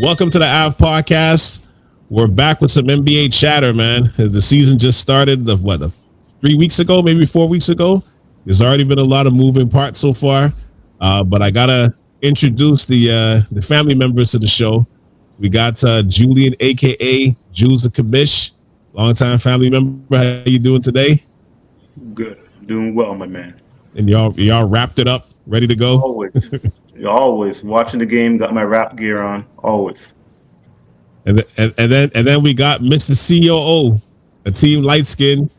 Welcome to the Ave Podcast. We're back with some NBA chatter, man. The season just started, 3 weeks ago, maybe 4 weeks ago. There's already been a lot of moving parts so far, but I gotta introduce the family members to the show. We got Julian, aka Jules the Commish, longtime family member. How you doing today? Good, doing well, my man. And y'all wrapped it up, ready to go? Always watching the game. Got my rap gear on. Always. And then we got Mr. COO, a team light skin,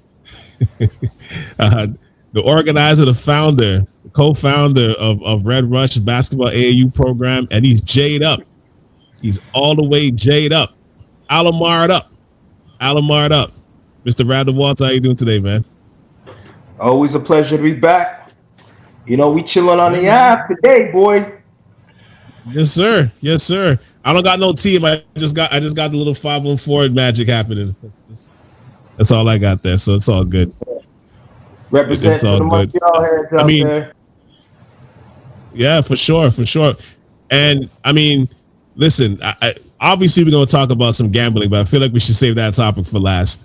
the organizer, the founder, the co-founder of Red Rush basketball AAU program, and he's J'd up. He's all the way J'd up, Alamar'd up. Mr. Radler Walter, how you doing today, man? Always a pleasure to be back. You know, we chilling on the app today, boy. Yes, sir. Yes, sir. I don't got no team. I just got the little 514 magic happening. That's all I got there. So it's all good. Represent the Montreal heads out there. Yeah, for sure. And I mean, listen, I obviously we're going to talk about some gambling, but I feel like we should save that topic for last.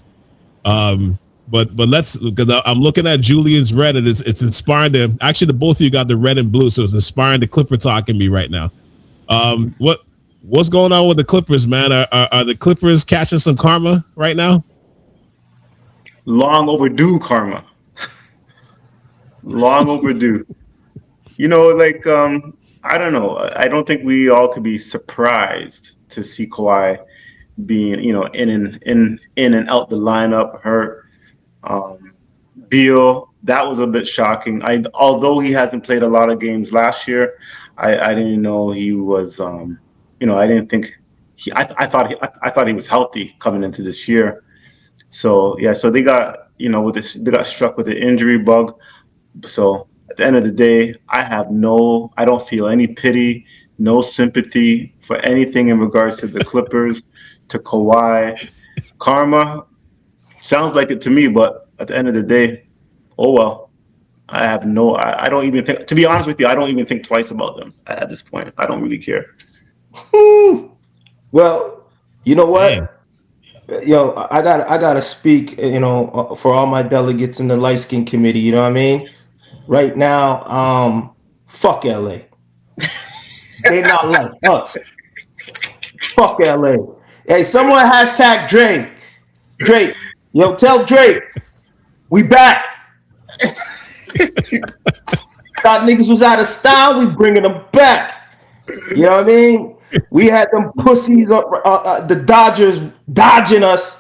But let's, because I'm looking at Julian's red, and it's inspiring to, actually the both of you got the red and blue, so it's inspiring the Clipper talk in me right now. What's going on with the Clippers, man? Are the Clippers catching some karma right now? Long overdue karma. Long overdue. You know, like I don't know. I don't think we all could be surprised to see Kawhi being, you know, in and out the lineup, hurt. Beal, that was a bit shocking. Although he hasn't played a lot of games last year, I didn't know he was. You know, I didn't think I thought he was healthy coming into this year. So yeah, so they got, you know, they got struck with the injury bug. So at the end of the day, I don't feel any pity, no sympathy for anything in regards to the Clippers, to Kawhi. Karma sounds like it to me, but at the end of the day, oh well. I don't even think, to be honest with you, I don't even think twice about them at this point. I don't really care. Well, you know what? Yo, I gotta speak, you know, for all my delegates in the light skin committee, you know what I mean? Right now, fuck LA. They not like us. Fuck LA. Hey, someone hashtag Drake. Yo, tell Drake, we back. Thought niggas was out of style, we bringing them back. You know what I mean? We had them pussies, the Dodgers dodging us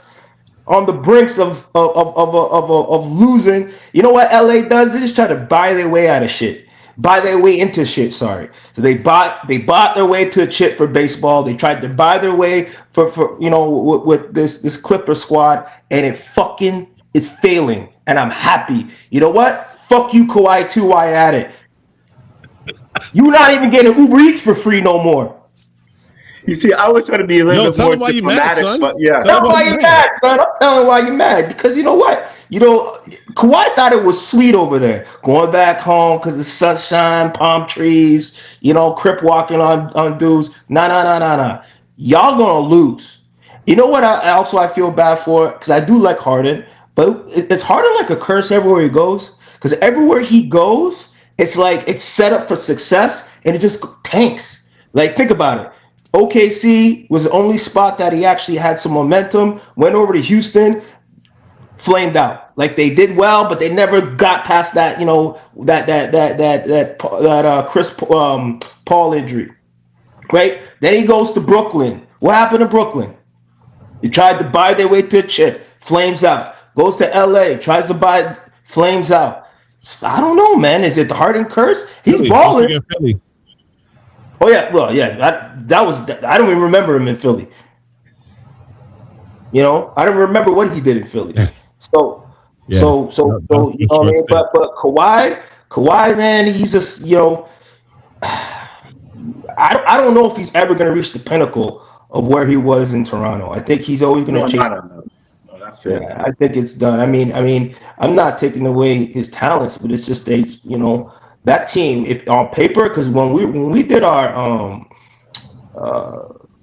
on the brinks of losing. You know what LA does? They just try to buy their way out of shit. Buy their way into shit, sorry. So they bought their way to a chip for baseball. They tried to buy their way for you know, with this Clipper squad, and it fucking is failing. And I'm happy. You know what? Fuck you, Kawhi, too, while you're at it. You're not even getting Uber Eats for free no more. You see, I was trying to be a little bit more diplomatic, but yeah. Tell why you're mad, son. I'm telling why you're mad. Because you know what? You know, Kawhi thought it was sweet over there. Going back home because the sunshine, palm trees, you know, crip walking on dudes. Nah. Y'all gonna lose. You know what I feel bad for? Because I do like Harden, but it's Harden like a curse everywhere he goes. Because everywhere he goes, it's like it's set up for success, and it just tanks. Like, think about it. OKC was the only spot that he actually had some momentum. Went over to Houston, flamed out. Like, they did well, but they never got past that. You know, that Chris Paul injury, right? Then he goes to Brooklyn. What happened to Brooklyn? He tried to buy their way to a chip, flames out. Goes to LA, tries to buy, flames out. I don't know, man. Is it the Harden curse? He's balling. Oh yeah, well yeah. That was. I don't even remember him in Philly. You know, I don't remember what he did in Philly. So you know what I mean. But Kawhi, man, he's just, you know. I don't know if he's ever going to reach the pinnacle of where he was in Toronto. I think he's always going to change. That's it. Yeah, I think it's done. I mean, I'm not taking away his talents, but it's just you know, that team, if on paper, because when we did our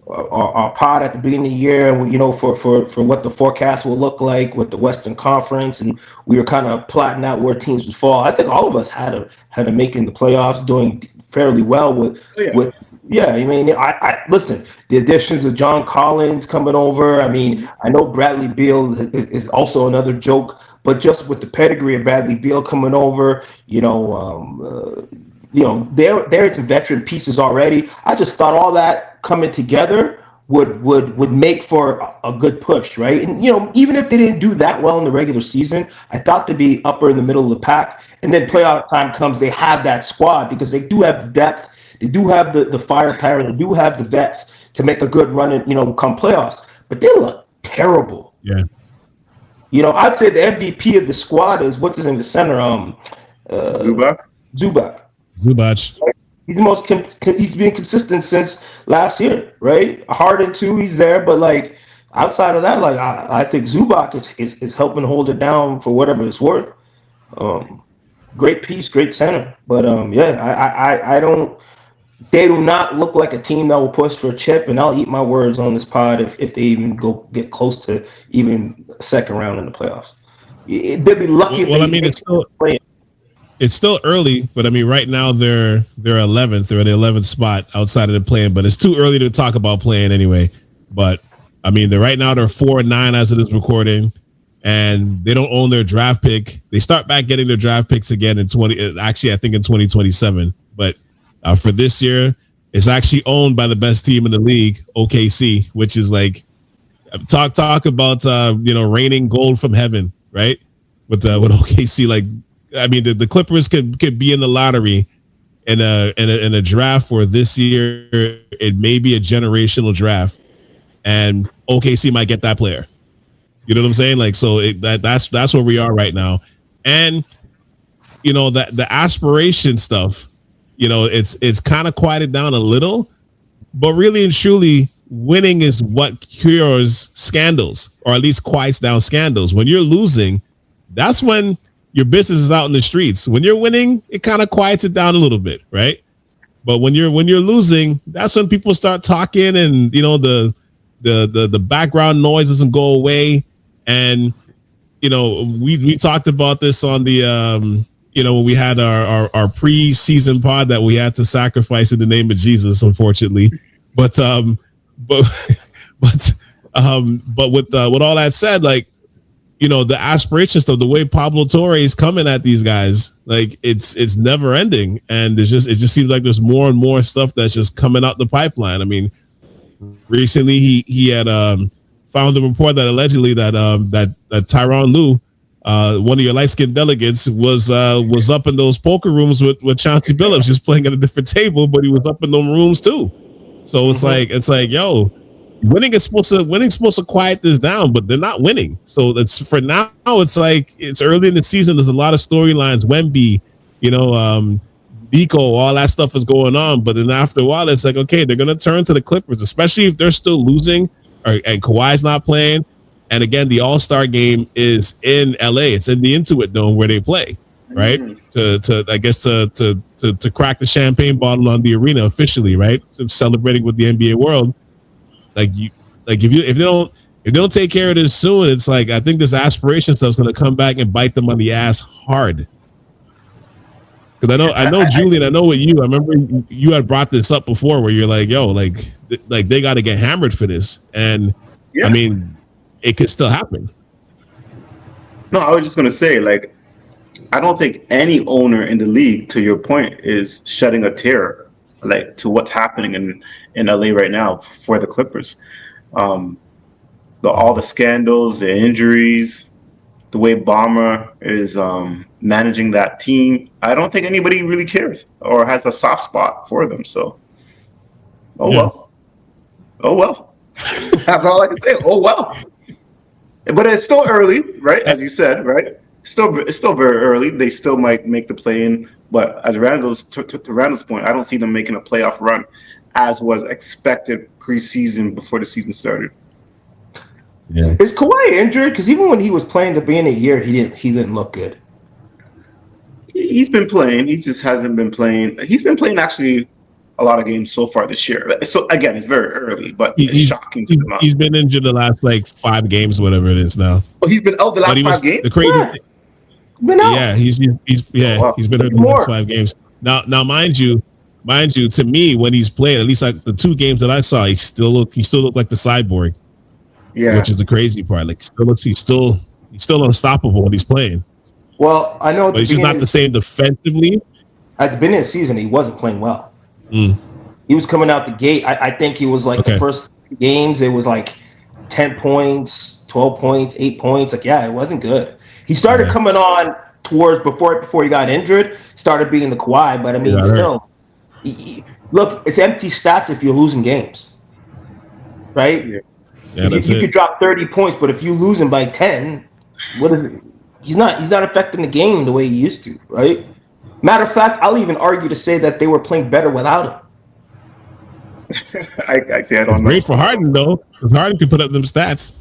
our pod at the beginning of the year, and for what the forecast will look like with the Western Conference, and we were kind of plotting out where teams would fall. I think all of us had a making the playoffs, doing fairly well with Oh, yeah. with. Yeah, I mean, I listen. The additions of John Collins coming over. I mean, I know Bradley Beal is also another joke, but just with the pedigree of Bradley Beal coming over, there's some veteran pieces already. I just thought all that coming together would make for a good push, right? And even if they didn't do that well in the regular season, I thought they'd be upper in the middle of the pack. And then playoff time comes, they have that squad because they do have the depth, they do have the firepower, they do have the vets to make a good run and come playoffs. But they look terrible. Yeah. I'd say the MVP of the squad is what's his name, the center, Zubac. Zubac. Zubac. He's the most he's been consistent since last year, right? Harden too, he's there, but like outside of that, like I think Zubac is helping hold it down for whatever it's worth. Great piece, great center, but I don't. They do not look like a team that will push for a chip, and I'll eat my words on this pod if they even go get close to even second round in the playoffs. They'd be lucky. Well, I mean, it's still early, but I mean, right now they're 11th. They're in the 11th spot outside of the play-in, but it's too early to talk about play-in anyway. But I mean, right now they're 4-9 as it is recording, and they don't own their draft pick. They start back getting their draft picks again in I think in 2027. But for this year, it's actually owned by the best team in the league, OKC, which is like talk about raining gold from heaven, right? With OKC, like. I mean, the Clippers could be in the lottery in a draft for this year. It may be a generational draft, and OKC might get that player. You know what I'm saying? Like, so that's where we are right now. And that the aspiration stuff, it's kind of quieted down a little, but really and truly, winning is what cures scandals, or at least quiets down scandals. When you're losing, that's when your business is out in the streets. When you're winning, it kind of quiets it down a little bit, right? But when you're losing, that's when people start talking, and the background noise doesn't go away. And we talked about this on the when we had our pre-season pod that we had to sacrifice in the name of Jesus, unfortunately. But with all that said, like, the aspiration stuff, the way Pablo Torre is coming at these guys, like it's never ending. And it just seems like there's more and more stuff that's just coming out the pipeline. I mean, recently he had found a report that allegedly that Tyronn Lue, one of your light-skinned delegates, was up in those poker rooms with Chauncey Billups, just playing at a different table, but he was up in those rooms too. So it's like, yo, winning supposed to quiet this down, but they're not winning. So it's for now. It's like it's early in the season. There's a lot of storylines. Wemby, Nico, all that stuff is going on. But then after a while, it's like, okay, they're gonna turn to the Clippers, especially if they're still losing, and Kawhi's not playing. And again, the All-Star game is in LA. It's in the Intuit Dome where they play, right? Mm-hmm. To crack the champagne bottle on the arena officially, right? So celebrating with the NBA world. If they don't take care of this soon, it's like I think this aspiration stuff's gonna come back and bite them on the ass hard. Because I know Julian, I know with you. I remember you had brought this up before, where you're like, yo, like they got to get hammered for this, and yeah. I mean, it could still happen. No, I was just gonna say, like, I don't think any owner in the league, to your point, is shedding a tear like to what's happening in LA right now for the Clippers. All the scandals, the injuries, the way Ballmer is managing that team, I don't think anybody really cares or has a soft spot for them. So, well. That's all I can say. Oh well. But it's still early, right? As you said, right? It's still very early. They still might make the play-in. But as Randall's to Randall's point, I don't see them making a playoff run as was expected preseason before the season started. Yeah. Is Kawhi injured? Because even when he was playing the beginning of the year, he didn't look good. He's been playing. He just hasn't been playing. He's been playing actually a lot of games so far this year. So again, it's very early, but it's shocking to them. He's been injured the last like 5 games, whatever it is now. Oh, he's been out the last 5 games. The crazy, been out. Yeah, he's been hurt the last 5 games. Now, mind you, to me, when he's played, at least like the 2 games that I saw, he still looked like the cyborg. Yeah, which is the crazy part. Like, he's still unstoppable when he's playing. Well, I know, but he's just not the same defensively. At the beginning of the season, he wasn't playing well. He was coming out the gate. I think he was like the first games, it was like 10 points, 12 points, 8 points. Like, it wasn't good. He started coming on towards before he got injured. Started being the Kawhi, but I mean, still, look, it's empty stats if you're losing games, right? Yeah, you could drop 30 points, but if you lose him by 10, what is it? He's not affecting the game the way he used to, right? Matter of fact, I'll even argue to say that they were playing better without him. I see. I don't know. Great for Harden though, because Harden can put up them stats.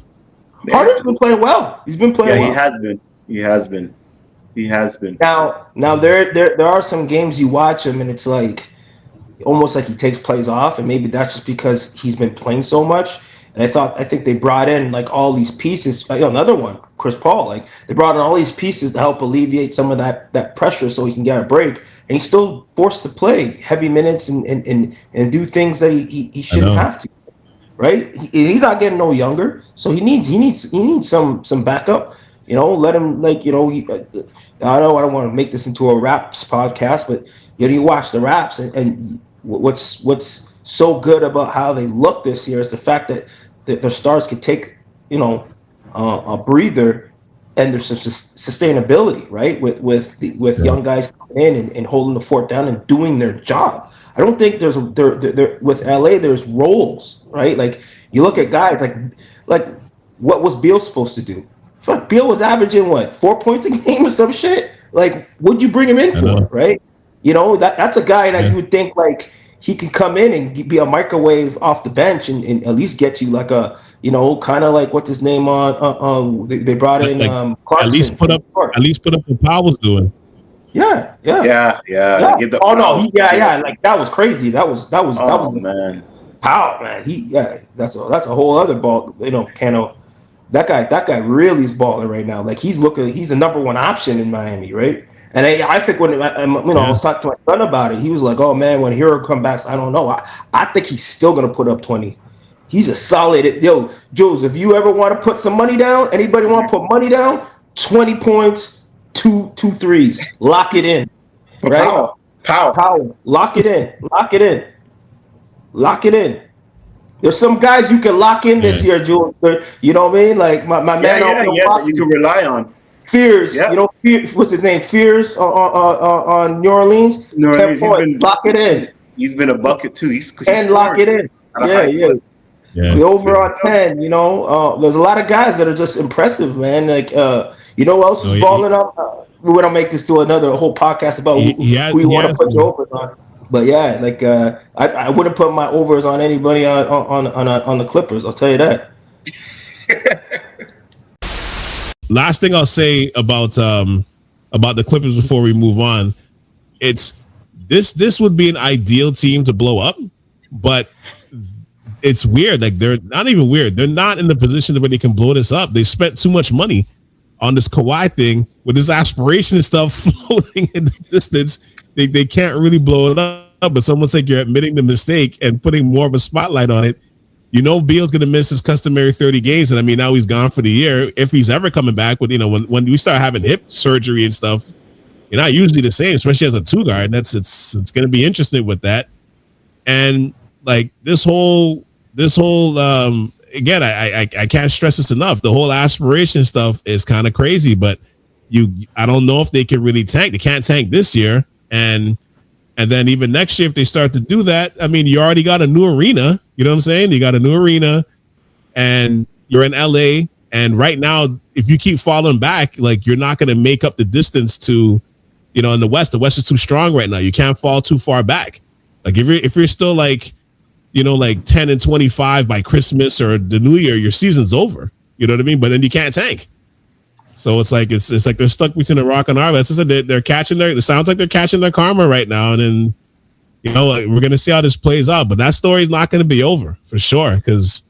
Harden's been playing well. He's been playing well. He has been. Now there are some games you watch him and it's like almost like he takes plays off, and maybe that's just because he's been playing so much. And I think they brought in like all these pieces. Another one, Chris Paul. Like they brought in all these pieces to help alleviate some of that pressure, so he can get a break. And he's still forced to play heavy minutes and do things that he shouldn't have to. Right? He's not getting no younger, so he needs some backup. Let him I don't want to make this into a raps podcast, but you watch the raps and what's so good about how they look this year is the fact that their stars could take, a breather, and there's some sustainability, right? With young guys coming in and holding the fort down and doing their job. I don't think there's with LA there's roles, right? Like you look at guys like what was Beal supposed to do? Fuck, Beal was averaging 4 points a game or some shit. Like, what'd you bring him in for, right? That's a guy that you would think like he can come in and be a microwave off the bench and at least get you like a, kind of like what's his name on they brought in Clarkson. At least put up what Powell was doing. Yeah. Like like that was crazy. That was man. Powell, man. That's a whole other ball. Kano. That guy really is balling right now. Like he's the number one option in Miami, right? And I think when I was talking to my son about it, he was like, "Oh man, when Hero comes back, I don't know. I think he's still gonna put up 20. He's a solid. Jules, if you ever want to put some money down, anybody want to put money down? 20 points, two threes. Lock it in, right? Power. Lock it in. There's some guys you can lock in this year, Jules. You know what I mean? Like my man, that you can rely on. Fears, what's his name? Fears on New Orleans. 10 points. Lock it in. He's been a bucket too. He's lock it in. Yeah. The over on 10. There's a lot of guys that are just impressive, man. Like, who else is balling up? We're gonna make this to another whole podcast about who you want to put your overs on. But I wouldn't put my overs on anybody on the Clippers. I'll tell you that. Last thing I'll say about the Clippers before we move on, it's this would be an ideal team to blow up, but it's weird. Like they're not even weird. They're not in the position where they can blow this up. They spent too much money on this Kawhi thing with this aspiration and stuff floating in the distance. They can't really blow it up. But someone's like you're admitting the mistake and putting more of a spotlight on it. Beal's going to miss his customary 30 games. And I mean, now he's gone for the year. If he's ever coming back with, when we start having hip surgery and stuff, you're not usually the same, especially as a 2-guard. It's going to be interesting with that. And like this whole again, I can't stress this enough. The whole aspiration stuff is kind of crazy, but I don't know if they can really tank. They can't tank this year. And then even next year, if they start to do that, I mean, you already got a new arena. You know what I'm saying? You got a new arena and you're in LA. And right now, if you keep falling back, like you're not going to make up the distance to, in the West is too strong right now. You can't fall too far back. Like if you're still like, like 10 and 25 by Christmas or the New Year, your season's over. You know what I mean? But then you can't tank. So it's like they're stuck between a rock and a hard place. They're catching it sounds like they're catching their karma right now. And then, we're going to see how this plays out, but that story is not going to be over for sure, because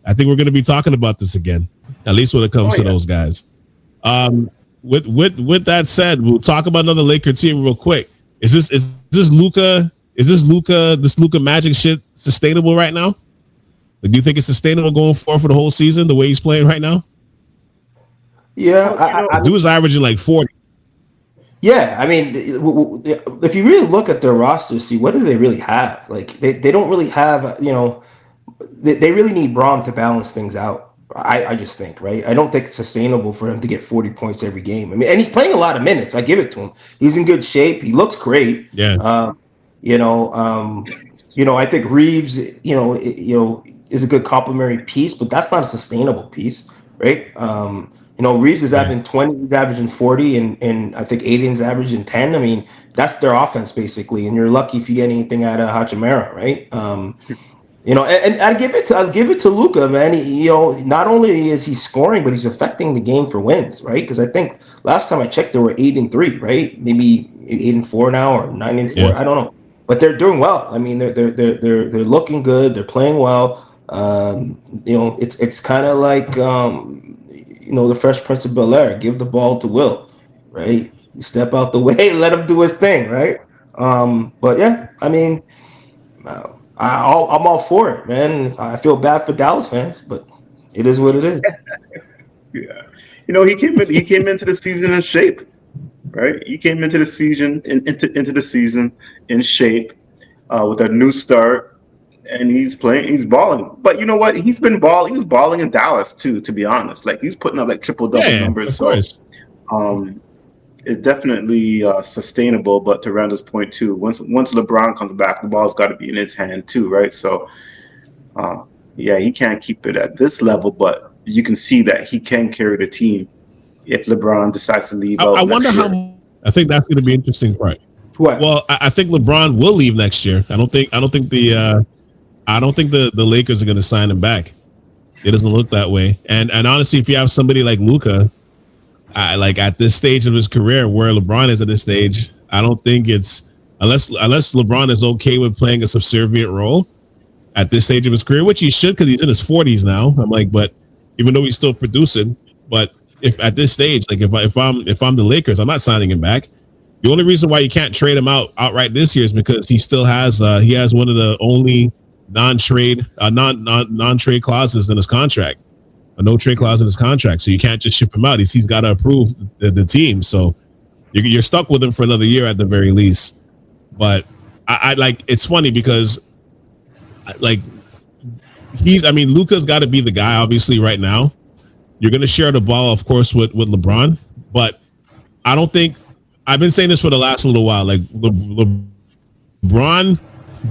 I think we're going to be talking about this again, at least when it comes to those guys. With that said, we'll talk about another Laker team real quick. Is this Luka Magic shit sustainable right now? Do you think it's sustainable going forward for the whole season, the way he's playing right now? Yeah, Dude was averaging like 40. Yeah, I mean, if you really look at their roster, see what do they really have? Like they don't really have, they really need Braun to balance things out. I just think, right? I don't think it's sustainable for him to get 40 points every game. I mean, and he's playing a lot of minutes. I give it to him. He's in good shape. He looks great. Yeah. I think Reeves, is a good complementary piece, but that's not a sustainable piece, right? Reeves is averaging 20, he's averaging 40, and I think Aiden's averaging 10. I mean, that's their offense basically, and you're lucky if you get anything out of Hachimura, right? And I'll give it to Luka, man. Not only is he scoring, but he's affecting the game for wins, right? Because I think last time I checked, they were 8-3, right? Maybe 8-4 now or 9-4. Yeah. I don't know, but they're doing well. I mean, they're looking good. They're playing well. It's kind of like the Fresh Prince of Bel-Air. Give the ball to Will, right? You step out the way, let him do his thing, right? But yeah, I mean, I'm all for it, man. I feel bad for Dallas fans, but it is what it is. Yeah, he came into the season in shape, right? He came into the season into the season in shape with a new start. And he's balling. But you know what? He was balling in Dallas too, to be honest. Like he's putting up like triple-double numbers. Of course. So it's definitely sustainable. But to Randall's point too, once LeBron comes back, the ball's got to be in his hand too, right? So he can't keep it at this level, but you can see that he can carry the team if LeBron decides to leave. I wonder how. I think that's going to be interesting, right? What? Well, I think LeBron will leave next year. I don't think the Lakers are going to sign him back. It doesn't look that way. And honestly, if you have somebody like Luka, like at this stage of his career, where LeBron is at this stage, I don't think it's unless LeBron is okay with playing a subservient role at this stage of his career, which he should because he's in his 40s now. I'm like, but even though he's still producing, but if at this stage, like if I'm the Lakers, I'm not signing him back. The only reason why you can't trade him outright this year is because he still has one of the only non-trade clauses in his contract, a no trade clause in his contract. So you can't just ship him out. He's got to approve the team. So you're stuck with him for another year at the very least. But I like, it's funny because like Luka's got to be the guy, obviously right now. You're going to share the ball, of course, with LeBron, but I don't think, I've been saying this for the last little while, like LeBron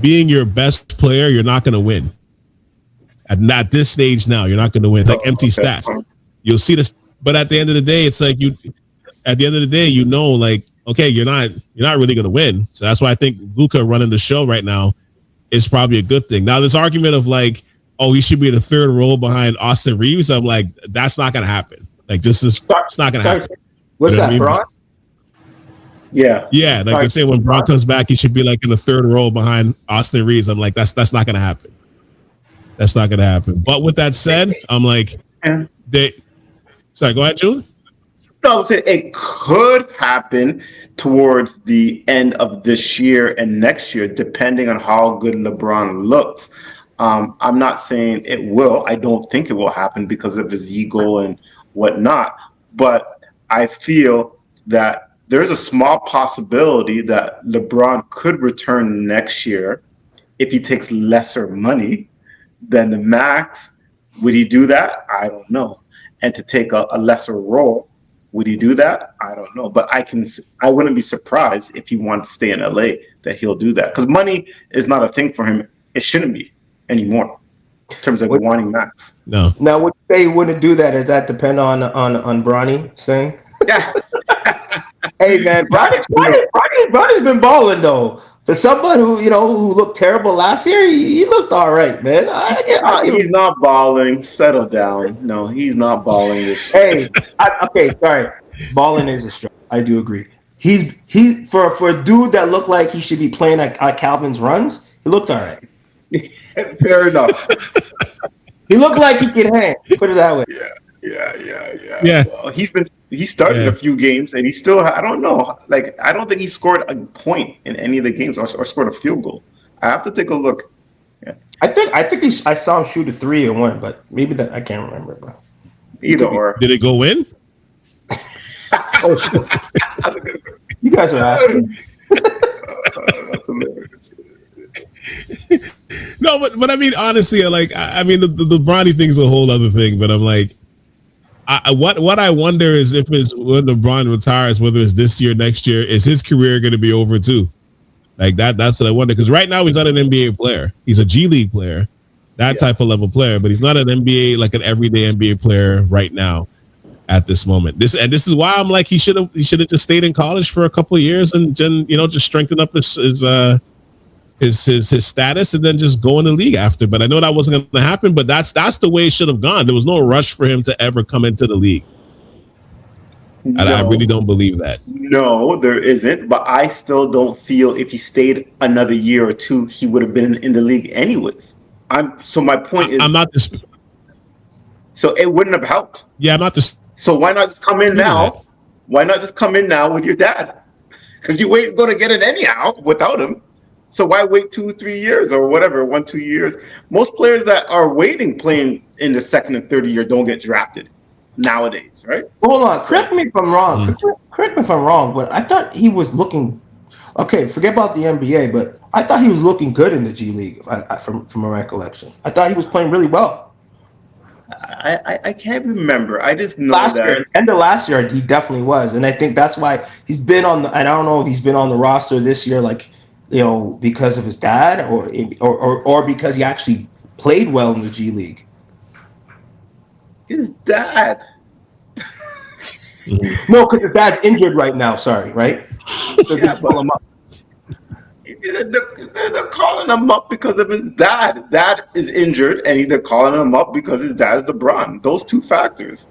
being your best player, you're not going to win. At this stage now, you're not going to win. It's like empty stats. You'll see this, but at the end of the day, it's like like, okay, you're not really going to win. So that's why I think Luka running the show right now is probably a good thing. Now, this argument of like, oh, he should be in the third role behind Austin Reeves, I'm like, that's not going to happen. Like, it's not going to happen. What's that, Braun? Yeah. Yeah, like I say, when Braun comes back, he should be like in the third row behind Austin Reeves. I'm like, that's not going to happen. That's not going to happen. But with that said, I'm like, sorry, go ahead, Julie. No, I would say it could happen towards the end of this year and next year, depending on how good LeBron looks. I'm not saying it will. I don't think it will happen because of his ego and whatnot. But I feel that there's a small possibility that LeBron could return next year if he takes lesser money than the max. Would he do that? I don't know. And to take a lesser role, would he do that? I don't know. But I wouldn't be surprised if he wanted to stay in LA that he'll do that. Because money is not a thing for him. It shouldn't be anymore in terms of wanting max. No. Now, would you say he wouldn't do that? Does that depend on Bronny saying? Yeah. Hey man, Bronny's been balling though. For someone who looked terrible last year, he looked all right, man. He's not balling. Settle down. No, he's not balling this year. Hey, okay, sorry. Balling is a strength. I do agree. he for a dude that looked like he should be playing at Calvin's runs, he looked all right. Fair enough. He looked like he could hang. Put it that way. Yeah. Well, he started a few games, and he still. I don't know. Like, I don't think he scored a point in any of the games, or scored a field goal. I have to take a look. Yeah. I saw him shoot a 3 and 1, but maybe that I can't remember. But Either or. Did it go in? oh, shit. That's a good one. You guys are asking. That's hilarious. No, but I mean, honestly, like, I mean, the Bronny thing's a whole other thing, but I'm like, what I wonder is if it's when LeBron retires, whether it's this year, next year, is his career going to be over too? Like that's what I wonder. Because right now he's not an NBA player; he's a G League player, that type of level player. But he's not an NBA, like an everyday NBA player right now at this moment. This is why I'm like, he should have just stayed in college for a couple of years and then, you know, just strengthen up his status and then just go in the league after. But I know that wasn't going to happen. But that's the way it should have gone. There was no rush for him to ever come into the league. And I really don't believe that. No, there isn't. But I still don't feel if he stayed another year or two, he would have been in the league anyways. So my point is, I'm not this. So it wouldn't have helped. Yeah, I'm not this. So why not just come in now? Why not just come in now with your dad? Because you ain't going to get it anyhow without him. So why wait 2-3 years or whatever, 1-2 years? Most players that are playing in the second and third year don't get drafted nowadays, right? Hold on, correct me if I'm wrong. Correct me if I'm wrong, but I thought he was looking. Okay, forget about the NBA, but I thought he was looking good in the G League. From my recollection, I thought he was playing really well. I can't remember. I just know End of last year, he definitely was, and I think that's why he's been on the. And I don't know if he's been on the roster this year, like, you know, because of his dad, or because he actually played well in the G League. His dad. No, because his dad's injured right now. Sorry, right? So Yeah, but they're calling him up because of his dad. Dad is injured, and they're calling him up because his dad is LeBron. Those two factors,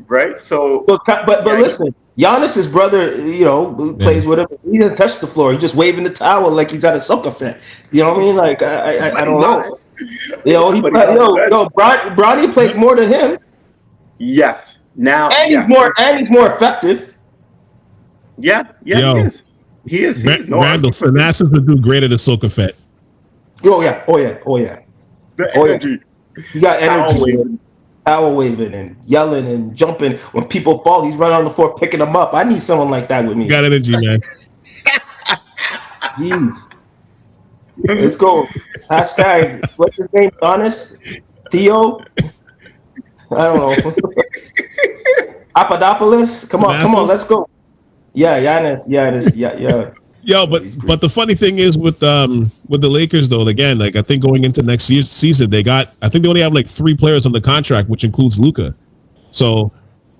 right? So, but listen, Giannis's brother, you know, plays with him. He doesn't touch the floor. He's just waving the towel like he's at a soccer fan. You know what I mean? Like I don't know. You know, Bronny plays more than him. Yes. Now, and he's more effective. Yeah, he is. He is. Randall, Finassus would do great at a soccer fet. Oh yeah. The energy. You got energy. Power waving and yelling and jumping. When people fall, he's running on the floor picking them up. I need someone like that with me. You got energy, man. Jeez. Let's go. Hashtag, what's his name? Honest? Theo? I don't know. Papadopoulos? Come on, let's go. Yeah, Giannis. Yeah. Yo, but the funny thing is with the Lakers though, again, like I think going into next season, I think they only have like 3 players on the contract, which includes Luka. So,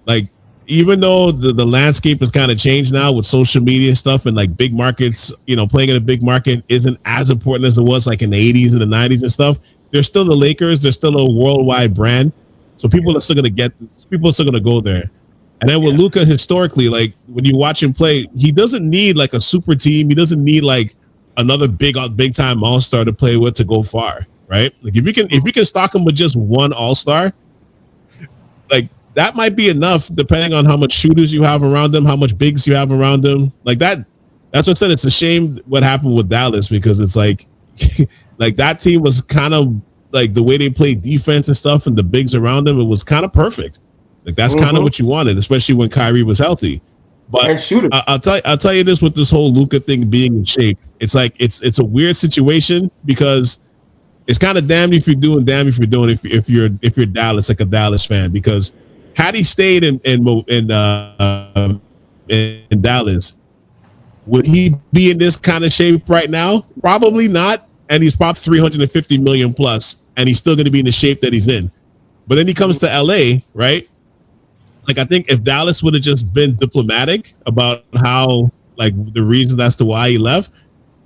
like, even though the landscape has kind of changed now with social media stuff and like big markets, you know, playing in a big market isn't as important as it was like in the 80s and the 90s and stuff. They're still the Lakers. They're still a worldwide brand. So people are still going to go there. And then with Luka, historically, like when you watch him play, he doesn't need like a super team. He doesn't need like another big time all-star to play with to go far, right? Like if you can stock him with just one all-star, like that might be enough depending on how much shooters you have around them, how much bigs you have around them. Like that's what I said. It's a shame what happened with Dallas because it's like like that team was kind of like the way they played defense and stuff and the bigs around them, it was kind of perfect. Like that's kind of what you wanted, especially when Kyrie was healthy. But I'll tell you this with this whole Luka thing being in shape. It's like it's a weird situation because it's kind of damned if you're doing, damned if you're doing. If you're Dallas, like a Dallas fan, because had he stayed in Dallas, would he be in this kind of shape right now? Probably not. And he's probably 350 million plus, and he's still going to be in the shape that he's in. But then he comes to LA, right? Like, I think if Dallas would have just been diplomatic about how, like, the reasons as to why he left,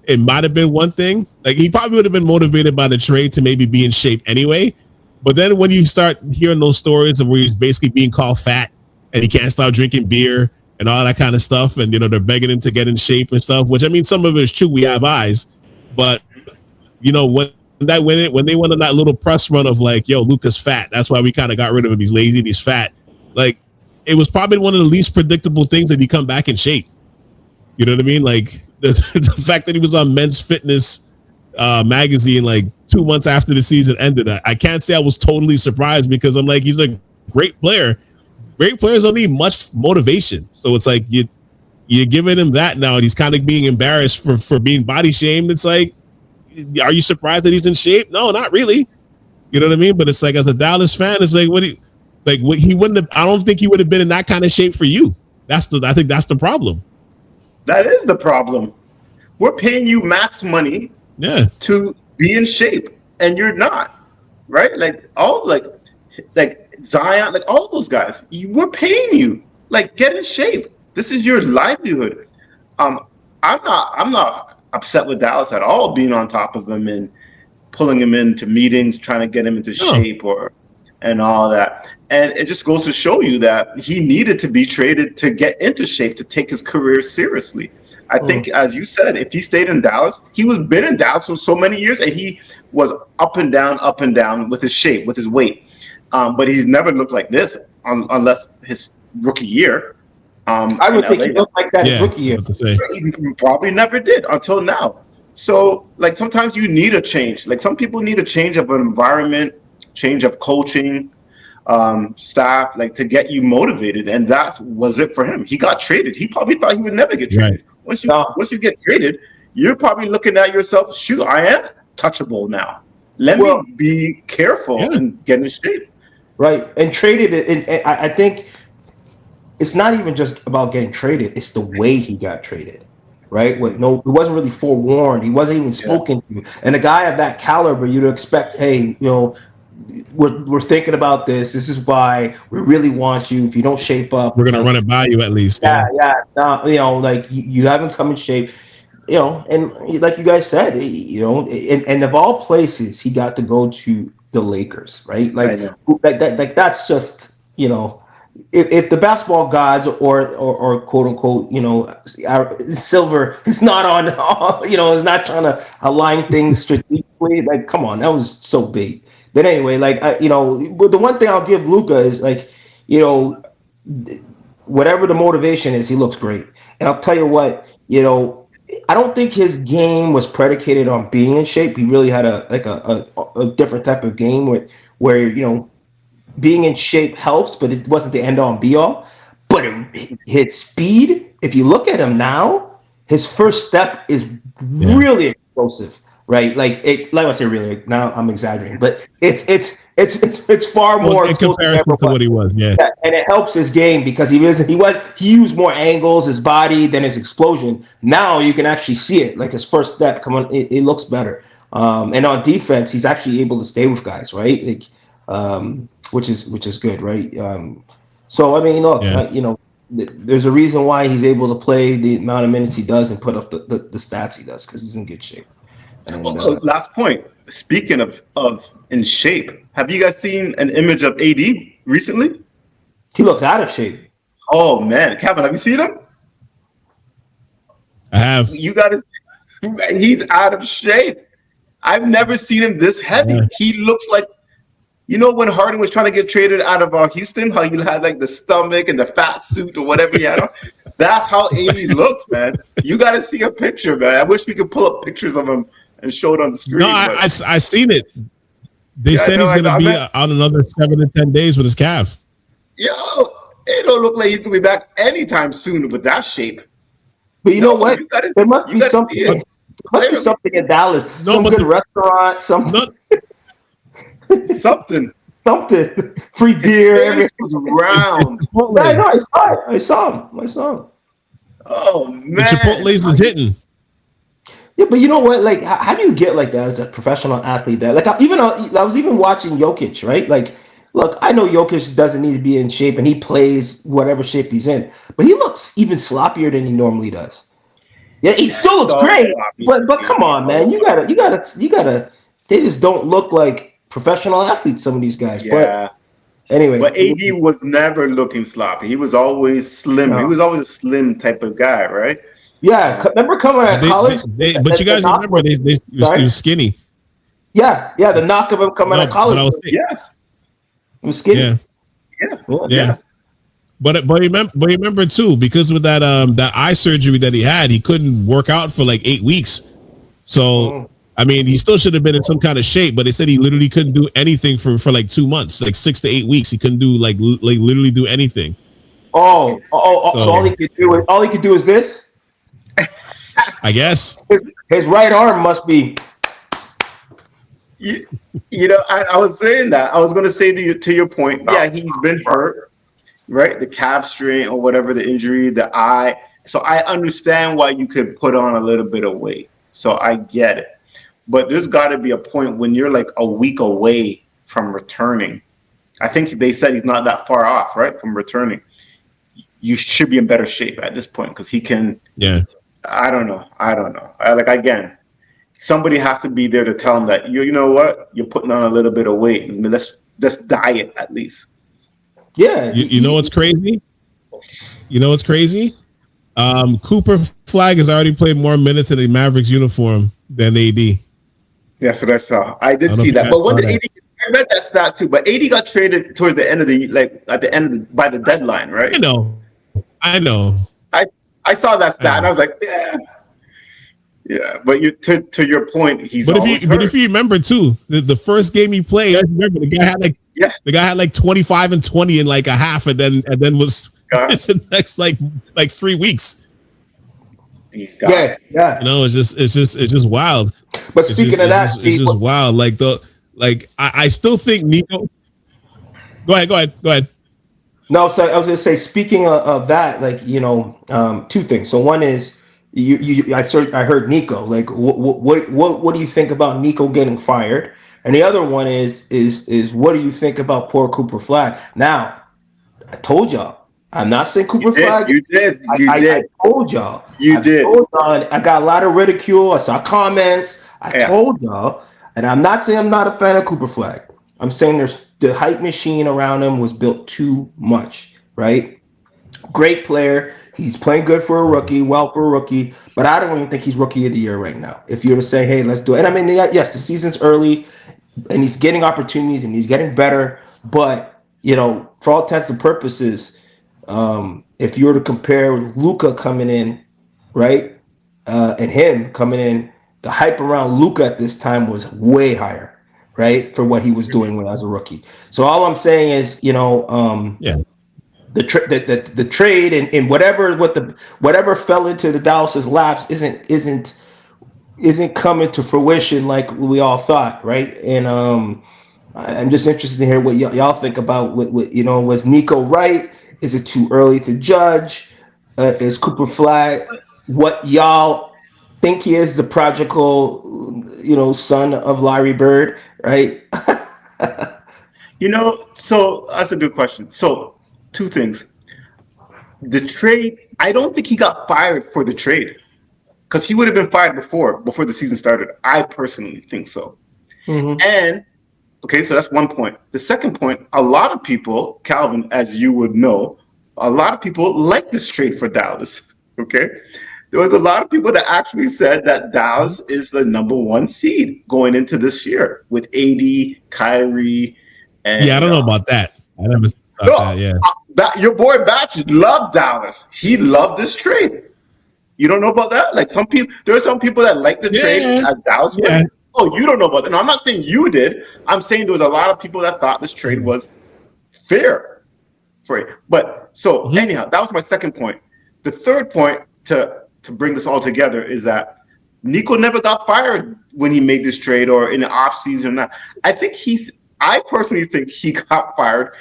it might have been one thing. Like, he probably would have been motivated by the trade to maybe be in shape anyway. But then when you start hearing those stories of where he's basically being called fat and he can't stop drinking beer and all that kind of stuff. And, they're begging him to get in shape and stuff, which, I mean, some of it is true. We have eyes. But, when they went on that little press run of like, yo, Luka's fat. That's why we kind of got rid of him. He's lazy. He's fat. Like, it was probably one of the least predictable things that he come back in shape. You know what I mean? Like, the fact that he was on Men's Fitness magazine like 2 months after the season ended, I can't say I was totally surprised, because I'm like, he's a great player. Great players don't need much motivation. So it's like you're giving him that now, and he's kind of being embarrassed for being body shamed. It's like, are you surprised that he's in shape? No, not really. You know what I mean? But it's like, as a Dallas fan, it's like, he wouldn't have. I don't think he would have been in that kind of shape for you. I think that's the problem. That is the problem. We're paying you max money, to be in shape, and you're not, right? Like like Zion, like all those guys, we're paying you. Like, get in shape. This is your livelihood. I'm not upset with Dallas at all, being on top of him and pulling him into meetings, trying to get him into shape and all that. And it just goes to show you that he needed to be traded to get into shape, to take his career seriously. I think, as you said, if he stayed in Dallas, he was been in Dallas for so many years, and he was up and down with his shape, with his weight. But he's never looked like this unless his rookie year. I would think he looked like that his rookie year. He probably never did until now. So, like, sometimes you need a change. Like, some people need a change of an environment, change of coaching, staff, like, to get you motivated. And that was it for him. He got traded. He probably thought he would never get traded. Right. Once you get traded, you're probably looking at yourself, shoot, I am touchable now. Let me be careful and get in shape. Right. And traded, and I think it's not even just about getting traded. It's the way he got traded, right? He wasn't really forewarned. He wasn't even spoken to. And a guy of that caliber, you'd expect, hey, we're thinking about this. This is why we really want you. If you don't shape up, we're gonna run it by you at least. Like you haven't come in shape. And like you guys said, and of all places, he got to go to the Lakers, right? Like that's just, if the basketball gods or quote unquote, silver is not on, is not trying to align things strategically. Like, come on, that was so big. But anyway, like, but the one thing I'll give Luka is, like, whatever the motivation is, he looks great. And I'll tell you what, I don't think his game was predicated on being in shape. He really had a different type of game where being in shape helps, but it wasn't the end all and be all. But his speed, if you look at him now, his first step is really explosive, right? Like I say, really. Now I'm exaggerating, but it's far more in comparison to what he was. Yeah, and it helps his game because he used more angles, his body, than his explosion. Now you can actually see it. Like, his first step, it looks better. And on defense, he's actually able to stay with guys, right? Like, which is good, right? So I mean, look, there's a reason why he's able to play the amount of minutes he does and put up the stats he does, because he's in good shape. And, last point. Speaking of in shape, have you guys seen an image of AD recently? He looks out of shape. Oh man, Kevin, have you seen him? I have. He's out of shape. I've never seen him this heavy. Yeah. He looks like, when Harden was trying to get traded out of Houston, how you had like the stomach and the fat suit or whatever he had on. That's how AD looks, man. You got to see a picture, man. I wish we could pull up pictures of him and show it on the screen. No, I seen it. They said he's going to be out another 7 to 10 days with his calf. Yo, it don't look like he's going to be back anytime soon with that shape. But you know what? There must be something. Must be something in Dallas. Some good restaurant. Something. Free beer. His face was round. Yeah, I saw him. Oh man, the Chipotle's is hitting. Yeah, but you know what? Like, how do you get like that as a professional athlete? That, like, I was even watching Jokic, right? Like, look, I know Jokic doesn't need to be in shape, and he plays whatever shape he's in, but he looks even sloppier than he normally does. Yeah, he still looks great, but come on, man, you gotta. They just don't look like professional athletes. Some of these guys, yeah. Anyway, But AD was never looking sloppy. He was always slim. No. He was always a slim type of guy, right? Yeah, remember coming out of college? But you guys remember he was skinny. Yeah, the knock of him coming out of college. Yes, he was skinny. Yeah. But remember too, because with that eye surgery that he had, he couldn't work out for like 8 weeks. So I mean, he still should have been in some kind of shape, but they said he literally couldn't do anything for like 2 months, like 6 to 8 weeks. He couldn't do like literally do anything. So all he could do is this. I guess his right arm must be. You know, I was saying that. I was going to say to your point. Yeah, he's been hurt, right? The calf strain or whatever the injury, the eye. So I understand why you could put on a little bit of weight. So I get it. But there's got to be a point when you're like a week away from returning. I think they said he's not that far off, right, from returning. You should be in better shape at this point because he can. Yeah. I don't know. Again, somebody has to be there to tell him that you know what, you're putting on a little bit of weight. I mean, let's diet at least. Yeah. You know what's crazy? Cooper Flag has already played more minutes in a Mavericks uniform than AD. That's what I saw. I did see that. But when did AD? I read that stat too. But AD got traded towards the end of by the deadline, right? I know. I saw that stat and I was like, yeah. But to your point, he's always hurt. But if you remember too, the first game he played, I remember the guy had like 25 and 20 in like a half, and then was the next like 3 weeks. Yeah. It's just wild. But speaking of that, it's just wild. I still think Nico. Go ahead. No, so I was going to say, speaking of that, two things. So one is I heard Nico. Like, what do you think about Nico getting fired? And the other one is what do you think about poor Cooper Flag? Now, I told y'all. I'm not saying Cooper Flag. You did. I told y'all. Did. I got a lot of ridicule. I saw comments. I told y'all. And I'm not saying I'm not a fan of Cooper Flag. I'm saying the hype machine around him was built too much, right? Great player. He's playing good for a rookie, but I don't even think he's rookie of the year right now. If you were to say, hey, let's do it. And I mean, yes, the season's early and he's getting opportunities and he's getting better. But, for all intents and purposes, if you were to compare Luka coming in, right, and him coming in, the hype around Luka at this time was way higher, right, for what he was doing as a rookie. So all I'm saying is, the trade and whatever fell into the Dallas's laps isn't coming to fruition like we all thought, right? And I'm just interested to hear what y'all think about. Was Nico right? Is it too early to judge? Is Cooper Flag what y'all think he is, the prodigal, son of Larry Bird, right? So that's a good question. So 2 things. The trade, I don't think he got fired for the trade because he would have been fired before the season started. I personally think so. Mm-hmm. And, okay, so that's one point. The second point, a lot of people, Calvin, as you would know, a lot of people like this trade for Dallas, okay? There was a lot of people that actually said that Dallas is the number 1 seed going into this year with AD, Kyrie, and... Yeah, I don't know about that. I never thought that, your boy Batch loved Dallas. He loved this trade. You don't know about that? Like there are some people that like the trade as Dallas win. Oh, you don't know about that. No, I'm not saying you did. I'm saying there was a lot of people that thought this trade was fair for it. But so anyhow, that was my second point. The third point to bring this all together is that Nico never got fired when he made this trade or in the offseason. I personally think he got fired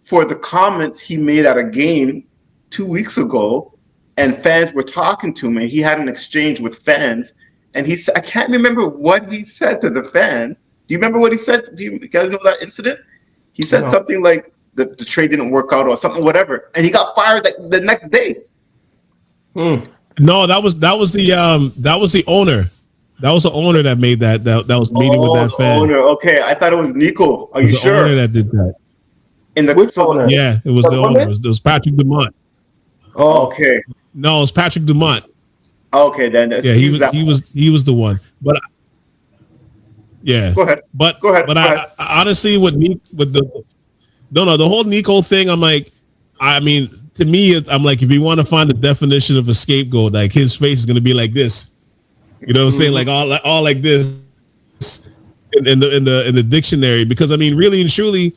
for the comments he made at a game 2 weeks ago, and fans were talking to him, and he had an exchange with fans, and I can't remember what he said to the fan. Do you remember what he said? Do you guys know that incident? He said something like the trade didn't work out or something, whatever, and he got fired the next day. No, that was the owner. That was the owner that made that was meeting with that fan. Owner. Okay, I thought it was Nico. Are you sure? The owner that did that. In the Which so owner? Yeah, it was The the owner. woman? It was Patrick Dumont. Oh, okay, No, it was Patrick Dumont. okay, then Yeah, excuse that. he was the one. But yeah, Go ahead, but go ahead, but go ahead. I honestly with the no the whole Nico thing, I'm like, I mean, to me, I'm like, if you want to find the definition of a scapegoat, like his face is gonna be like this. You know what I'm saying? Like all like this in the dictionary. Because I mean, really and truly,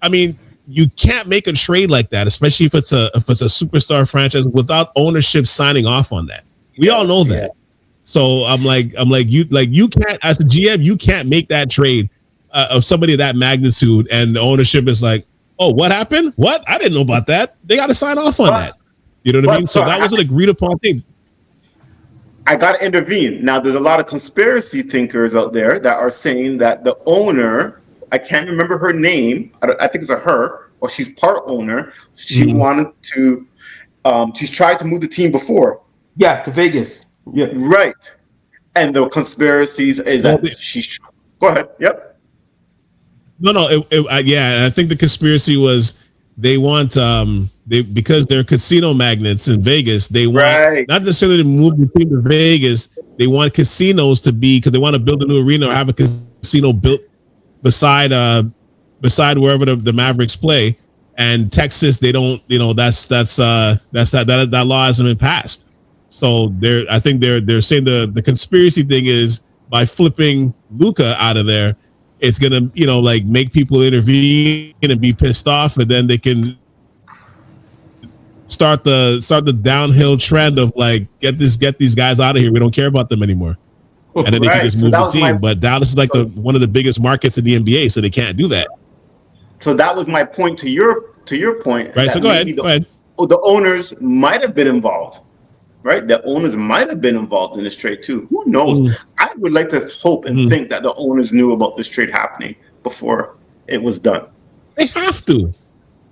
I mean, you can't make a trade like that, especially if it's a superstar franchise without ownership signing off on that. We all know that. Yeah. So I'm like you can't, as a GM, you can't make that trade of somebody of that magnitude, and the ownership is like, oh, what happened? What? I didn't know about that. They got to sign off on that. You know what I mean? So that was an agreed upon thing. I got to intervene. Now, there's a lot of conspiracy thinkers out there that are saying that the owner, I can't remember her name, I think it's a her, or she's part owner. She wanted to, she's tried to move the team before. yeah, to Vegas. Yeah. Right. And the conspiracies is that she's, go ahead. Yep. No, yeah, I think the conspiracy was they want because they're casino magnates in Vegas, they want not necessarily to move the team to Vegas, they want casinos to be, because they want to build a new arena or have a casino built beside wherever the Mavericks play. And Texas, they don't, that law hasn't been passed. So I think they're saying the conspiracy thing is by flipping Luka out of there, it's gonna, like make people intervene and be pissed off, and then they can start the downhill trend of like get these guys out of here. We don't care about them anymore, and then they can just move the team. But Dallas is like one of the biggest markets in the NBA, so they can't do that. So that was my point to your point. Right. So go ahead. The owners might have been involved. Right, the owners might have been involved in this trade too. Who knows? I would like to hope and think that the owners knew about this trade happening before it was done. They have to.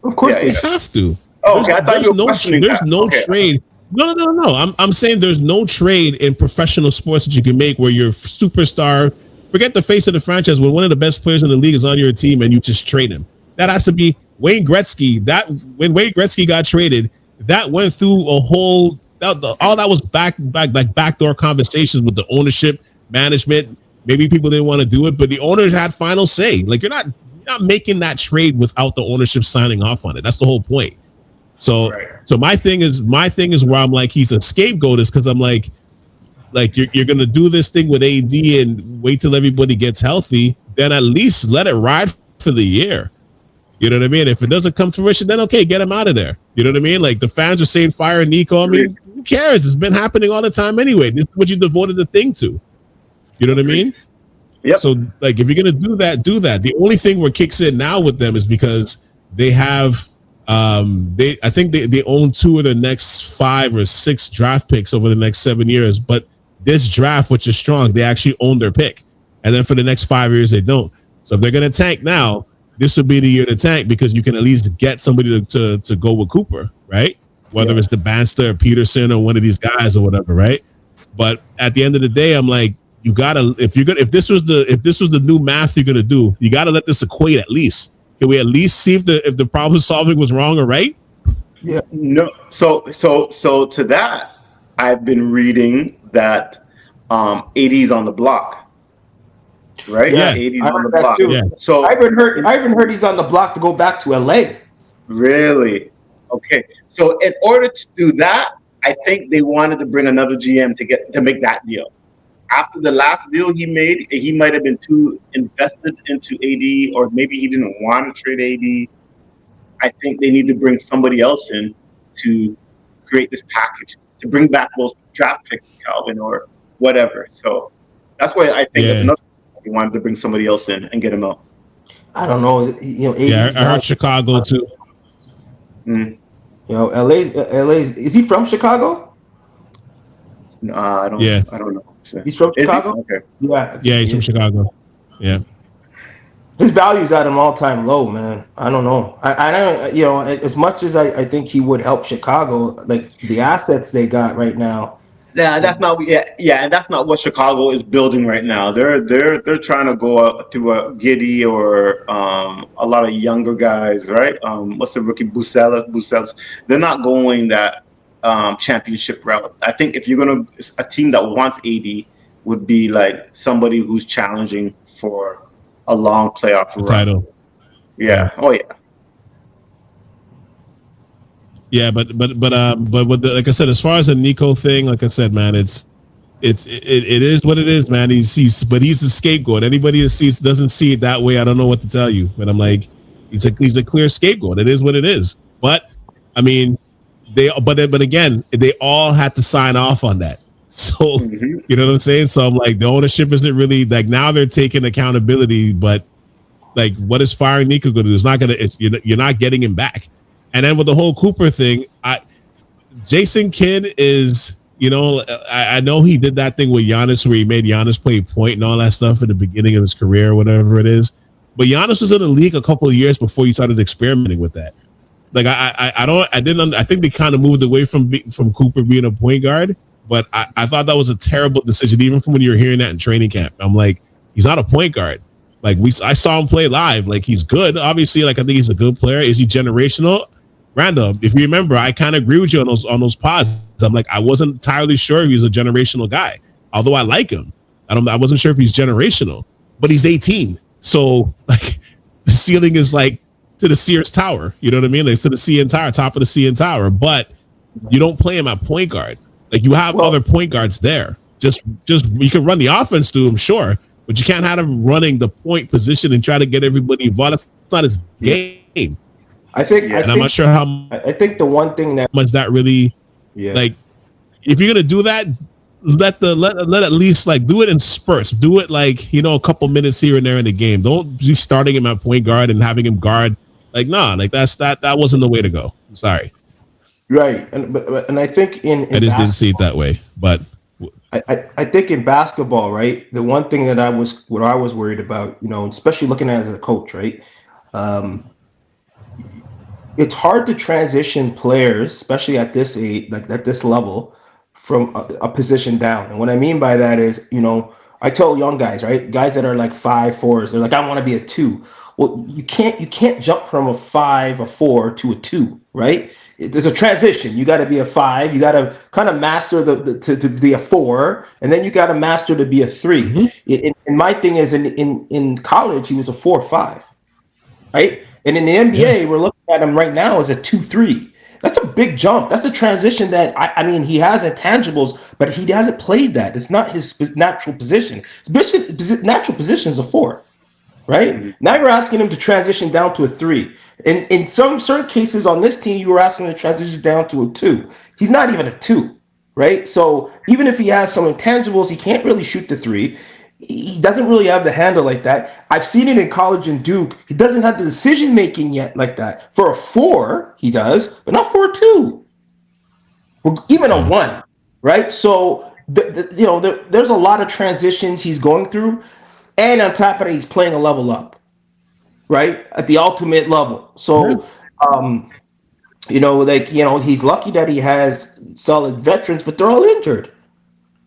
Of course, they have to. Oh, okay. I thought you were questioning that. There's no trade. No. I'm saying there's no trade in professional sports that you can make where your superstar, forget the face of the franchise, when one of the best players in the league is on your team and you just trade him. That has to be Wayne Gretzky. When Wayne Gretzky got traded, that went through a whole. All that was backdoor conversations with the ownership, management. Maybe people didn't want to do it, but the owners had final say. Like you're not making that trade without the ownership signing off on it. That's the whole point. So my thing is where I'm like, he's a scapegoat, is because I'm like you're gonna do this thing with AD and wait till everybody gets healthy. Then at least let it ride for the year. You know what I mean? If it doesn't come to fruition, then okay, get him out of there. You know what I mean? Like the fans are saying fire Nico. I mean, who cares? It's been happening all the time anyway. This is what you devoted the thing to. You know what I mean? Yep. So like, if you're gonna do that, do that. The only thing where it kicks in now with them is because they have I think they own 2 of the next 5 or 6 draft picks over the next 7 years. But this draft, which is strong, they actually own their pick. And then for the next 5 years, they don't. So if they're gonna tank now, this would be the year to tank, because you can at least get somebody to go with Cooper, right? Whether it's the Banster or Peterson or one of these guys or whatever, right? But at the end of the day, I'm like, you gotta, if this was the new math you're gonna do, you gotta let this equate at least. Can we at least see if the problem solving was wrong or right? Yeah. No. So to that, I've been reading that AD's on the block. Right? Yeah. 80s on the block. Too. Yeah. So I even heard he's on the block to go back to LA. Really? Okay. So in order to do that, I think they wanted to bring another GM to make that deal. After the last deal he made, he might have been too invested into AD, or maybe he didn't want to trade AD. I think they need to bring somebody else in to create this package, to bring back those draft picks, Calvin, or whatever. So that's why I think that's another. He wanted to bring somebody else in and get him out. I don't know. I heard Chicago too. LA. Is he from Chicago? No, I don't. Yeah. I don't know. He's from Chicago. Okay. Yeah, He's from Chicago. Yeah. His value's at an all-time low, man. I don't know. I don't. As much as I think he would help Chicago, like the assets they got right now. Yeah, that's not. Yeah, yeah, and that's not what Chicago is building right now. They're trying to go out through a Giddy or a lot of younger guys, right? What's the rookie Bucelas? They're not going that championship route. I think if you're gonna a team that wants AD would be like somebody who's challenging for a long playoff The run. title. Yeah. Oh yeah. Yeah, but with the, like I said, as far as the Nico thing, like I said, man, it is what it is, man. He's the scapegoat. Anybody that doesn't see it that way, I don't know what to tell you. But I'm like, he's a clear scapegoat. It is what it is. But I mean, but again, they all had to sign off on that. So you know what I'm saying? So I'm like, the ownership isn't really like, now they're taking accountability, but like, what is firing Nico going to do? It's not going to. You're not getting him back. And then with the whole Cooper thing, Jason Kidd is, I know he did that thing with Giannis where he made Giannis play point and all that stuff at the beginning of his career, or whatever it is. But Giannis was in the league a couple of years before he started experimenting with that. Like I think they kind of moved away from Cooper being a point guard, but I thought that was a terrible decision, even from when you were hearing that in training camp. I'm like, he's not a point guard. Like I saw him play live. Like, he's good, obviously. Like, I think he's a good player. Is he generational? Random, if you remember, I kind of agree with you on those pods. I'm like, I wasn't entirely sure if he's a generational guy, although I like him. I wasn't sure if he's generational, but he's 18. So like, the ceiling is like to the Sears Tower. You know what I mean? Like, to the CN Tower, top of the CN Tower. But you don't play him at point guard. Like, you have other point guards there. Just you can run the offense through him, sure, but you can't have him running the point position and try to get everybody involved. That's not his game. I think I'm not sure how. I think the one thing that much that really, like, if you're gonna do that, let at least like do it in spurts. Do it like, a couple minutes here and there in the game. Don't be starting him at point guard and having him guard. Like, nah, like that wasn't the way to go. I'm sorry. Right, and I think in I just didn't see it that way, but. I think in basketball, right, the one thing that I was worried about, especially looking at it as a coach, right, it's hard to transition players, especially at this age, like at this level, from a position down. And what I mean by that is, I tell young guys, right, guys that are like 5'4s, they're like, I want to be a 2. Well, you can't jump from a 5, a 4 to a 2, right? There's a transition. You got to be a 5. You got to kind of master to be a 4, and then you got to master to be a 3. Mm-hmm. And my thing is, in college, he was a 4-5, right? And in the NBA, we're looking at him right now as a 2-3. That's a big jump. That's a transition that, I mean, he has intangibles, but he hasn't played that. It's not his natural position. His natural position is a 4, right? Mm-hmm. Now you're asking him to transition down to a 3. And in some certain cases on this team, you were asking him to transition down to a 2. He's not even a 2, right? So even if he has some intangibles, he can't really shoot the 3. He doesn't really have the handle like that. I've seen it in college and Duke. He doesn't have the decision making yet like that. For a 4, he does, but not for a 2, or even a 1, right? So there's a lot of transitions he's going through, and on top of it, he's playing a level up, right, at the ultimate level. So, he's lucky that he has solid veterans, but they're all injured.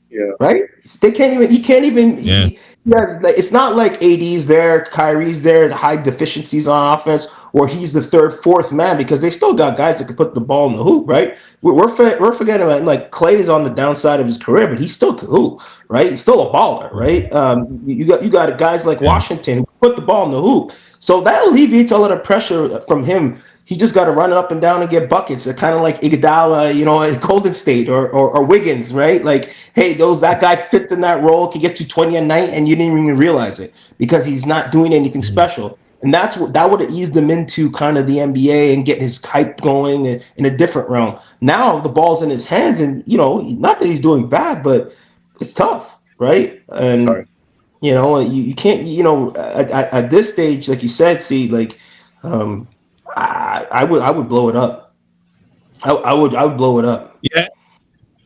Yeah. Right? He can't even. Yeah. It's not like AD's there, Kyrie's there, to hide deficiencies on offense, or he's the third, fourth man, because they still got guys that can put the ball in the hoop, right? We're forgetting about, like, Clay's on the downside of his career, but he still can hoop, right? He's still a baller, right? You got guys like Washington who put the ball in the hoop, so that alleviates a lot of pressure from him. He just got to run up and down and get buckets. They're kind of like Iguodala, at Golden State, or Wiggins, right? Like, hey, that guy fits in that role, can get you 20 a night, and you didn't even realize it because he's not doing anything special. And that would have eased him into kind of the NBA and get his hype going in a different realm. Now the ball's in his hands, and not that he's doing bad, but it's tough, right? And Sorry. You can't, at this stage, like you said, see, like. I would blow it up. I would blow it up. Yeah,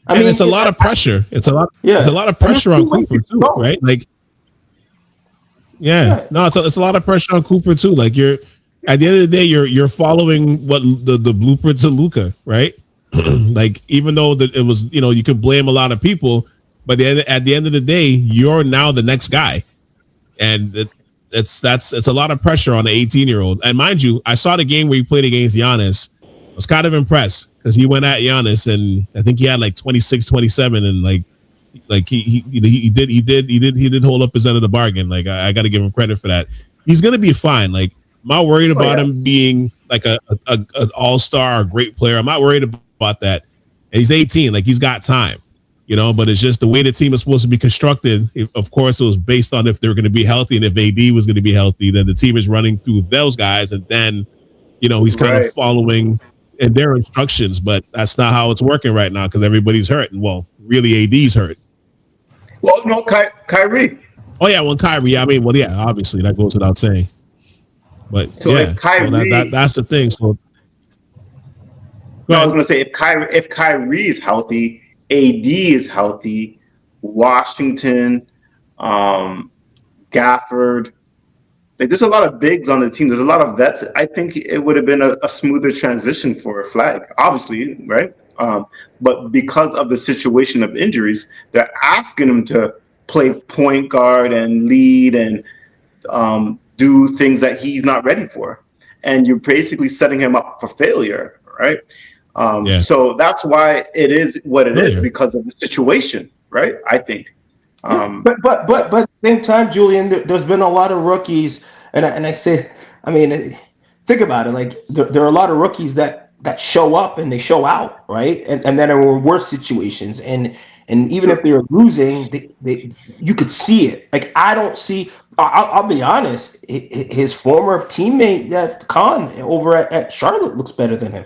I mean, it's a lot of pressure. It's a lot of pressure on Cooper too, right? Like, no, it's a lot of pressure on Cooper too. Like, you're at the end of the day, you're following what the blueprint to Luka, right? Like, even though it was, you could blame a lot of people, But at the end of the day, you're now the next guy, and it's a lot of pressure on the 18-year-old. And mind you, I saw the game where he played against Giannis. I was kind of impressed because he went at Giannis, and I think he had like 26, 27, and like he did hold up his end of the bargain. Like I got to give him credit for that. He's gonna be fine. Like I'm not worried about him being like an all-star or great player. I'm not worried about that. And he's 18. Like he's got time, you know. But it's just the way the team is supposed to be constructed. Of course, it was based on if they were going to be healthy, and if AD was going to be healthy, then the team is running through those guys, and then you know he's kind of following in their instructions. But that's not how it's working right now because everybody's hurt, and well, really AD's hurt. Well, no, Kyrie. Oh yeah, well Kyrie. I mean, well yeah, obviously that goes without saying. But so yeah, if Kyrie, so that's the thing. So I was going to say if Kyrie is healthy, AD is healthy, Washington, Gafford. Like there's a lot of bigs on the team. There's a lot of vets. I think it would have been a smoother transition for a Flag, obviously, right? But because of the situation of injuries, they're asking him to play point guard and lead and do things that he's not ready for. And you're basically setting him up for failure, right? So that's why it is what it is because of the situation, right? I think. But at the same time, Julian, there's been a lot of rookies, and I say, I mean, think about it. Like there are a lot of rookies that show up and they show out, right? And then there were worse situations, and even if they were losing, you could see it. Like I don't see. I'll be honest. His former teammate Khan over at Charlotte looks better than him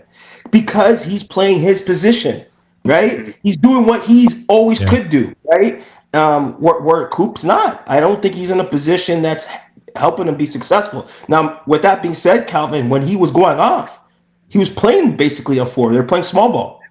because he's playing his position, right? He's doing what he's always could do, right? Where Coop's not. I don't think he's in a position that's helping him be successful. Now, with that being said, Calvin, when he was going off, he was playing basically a 4. They're playing small ball,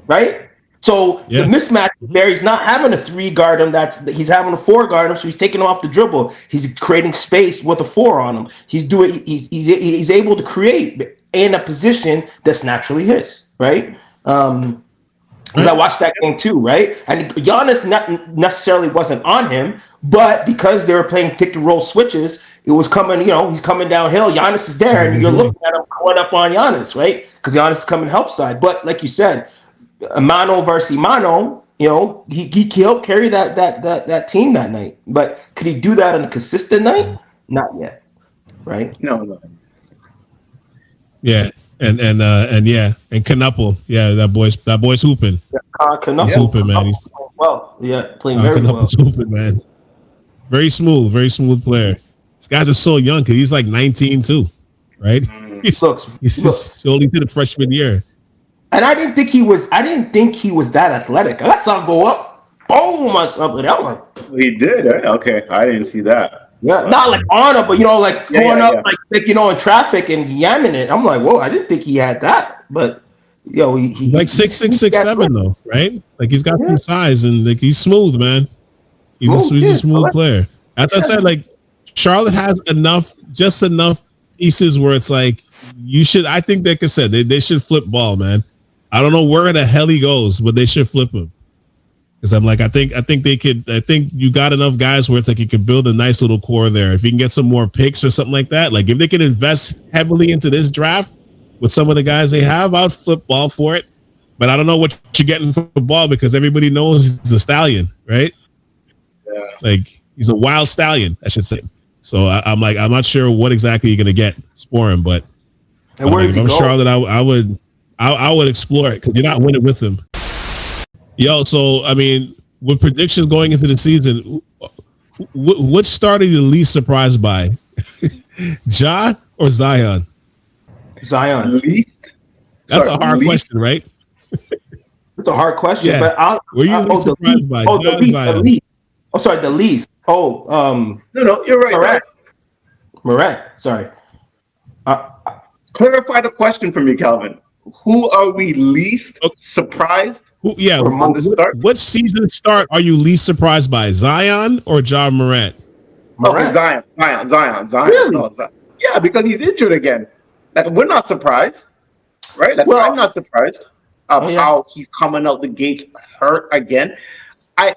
right? So the mismatch there, he's not having a 3 guard him. He's having a 4 guard him. So he's taking him off the dribble. He's creating space with a 4 on him. He's able to create in a position that's naturally his, right? Because I watched that game too, right? And Giannis not necessarily wasn't on him, but because they were playing pick and roll switches, it was coming, he's coming downhill. Giannis is there, and you're looking at him going up on Giannis, right? Because Giannis is coming help side. But like you said, mano versus mano, he helped carry that team that night. But could he do that on a consistent night? Not yet, right? No. Yeah. And Knuppel, that boy's hooping. Knuppel, he's hooping, man. He's playing very well. Hooping, man. Very smooth player. These guys are so young because he's like 19 too, right? He's only to the freshman year. And I didn't think he was that athletic. I saw him go up, boom, or something. He did, right? Okay, I didn't see that. Yeah, not like on it, but like going up like in traffic and yamming it. I'm like, whoa, I didn't think he had that. But he's like 6'6", 6'7" though, right? Like he's got some size and like he's smooth, man. He's a smooth player. As I said, like Charlotte has just enough pieces where it's like I think like I said, they should flip ball, man. I don't know where the hell he goes, but they should flip him. Because I'm like, I think they could. I think you got enough guys where it's like you can build a nice little core there. If you can get some more picks or something like that, like if they can invest heavily into this draft with some of the guys they have, I'd flip ball for it. But I don't know what you're getting for the ball because everybody knows he's a stallion, right? Yeah. Like he's a wild stallion, I should say. So I'm not sure what exactly you're gonna get for him, but if I'm Charlotte, I would explore it because you're not winning with him. Yo, so I mean, with predictions going into the season, which star are you least surprised by, Ja or Zion? Zion. Least? That's a hard question, right? It's a hard question, yeah. But were you least surprised by? The least. Oh, sorry, the least. No, you're right. Moret. Sorry. Clarify the question for me, Calvin. Who are we least surprised? On the start? What season start are you least surprised by, Zion or Ja Morant? Okay, Zion. Really? No, Zion. Yeah, because he's injured again. Like we're not surprised, right? Like I'm not surprised. of Oh yeah. how he's coming out the gates hurt again. I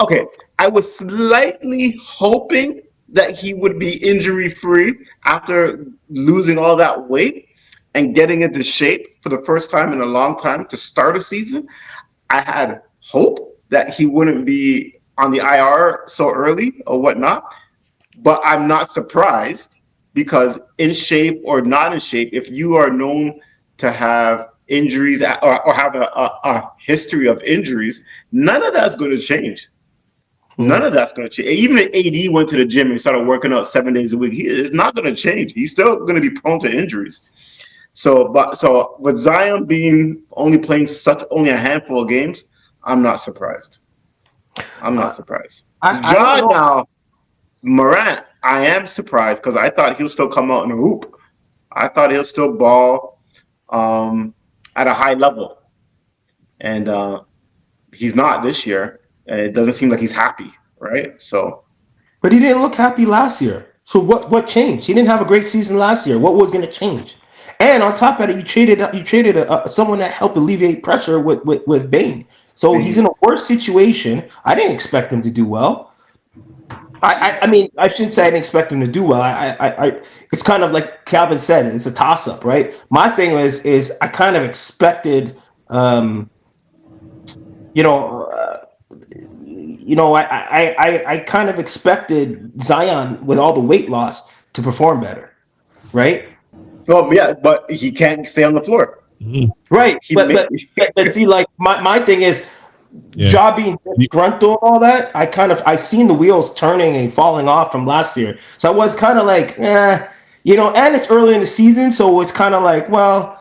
okay, I was slightly hoping that he would be injury free after losing all that weight and getting into shape for the first time in a long time to start a season. I had hope that he wouldn't be on the IR so early or whatnot, but I'm not surprised because in shape or not in shape, if you are known to have injuries or have a history of injuries, none of that's going to change. None Hmm. of that's going to change. Even if AD went to the gym and started working out 7 days a week, it's not going to change. He's still going to be prone to injuries. So with Zion being only playing such only a handful of games, I'm not surprised. I'm not Uh, surprised. I don't John know. now, Morant, I am surprised because I thought he'll still come out in the hoop. I thought he'll still ball at a high level, and he's not this year. And it doesn't seem like he's happy, right? So But he didn't look happy last year. So what changed? He didn't have a great season last year. What was going to change? And on top of it, you traded someone that helped alleviate pressure with Bane. So he's in a worse situation. I didn't expect him to do well. I mean, I shouldn't say I didn't expect him to do well. It's kind of like Calvin said, it's a toss up, right? My thing is I kind of expected, um, you know, I kind of expected Zion with all the weight loss to perform better, right? well, yeah, but he can't stay on the floor. Mhm. Right, He but may, but but see, like my thing is, Yeah. Ja being disgruntled and all that. I seen the wheels turning and falling off from last year, so I was kind of like, and it's early in the season, so it's kind of like, well,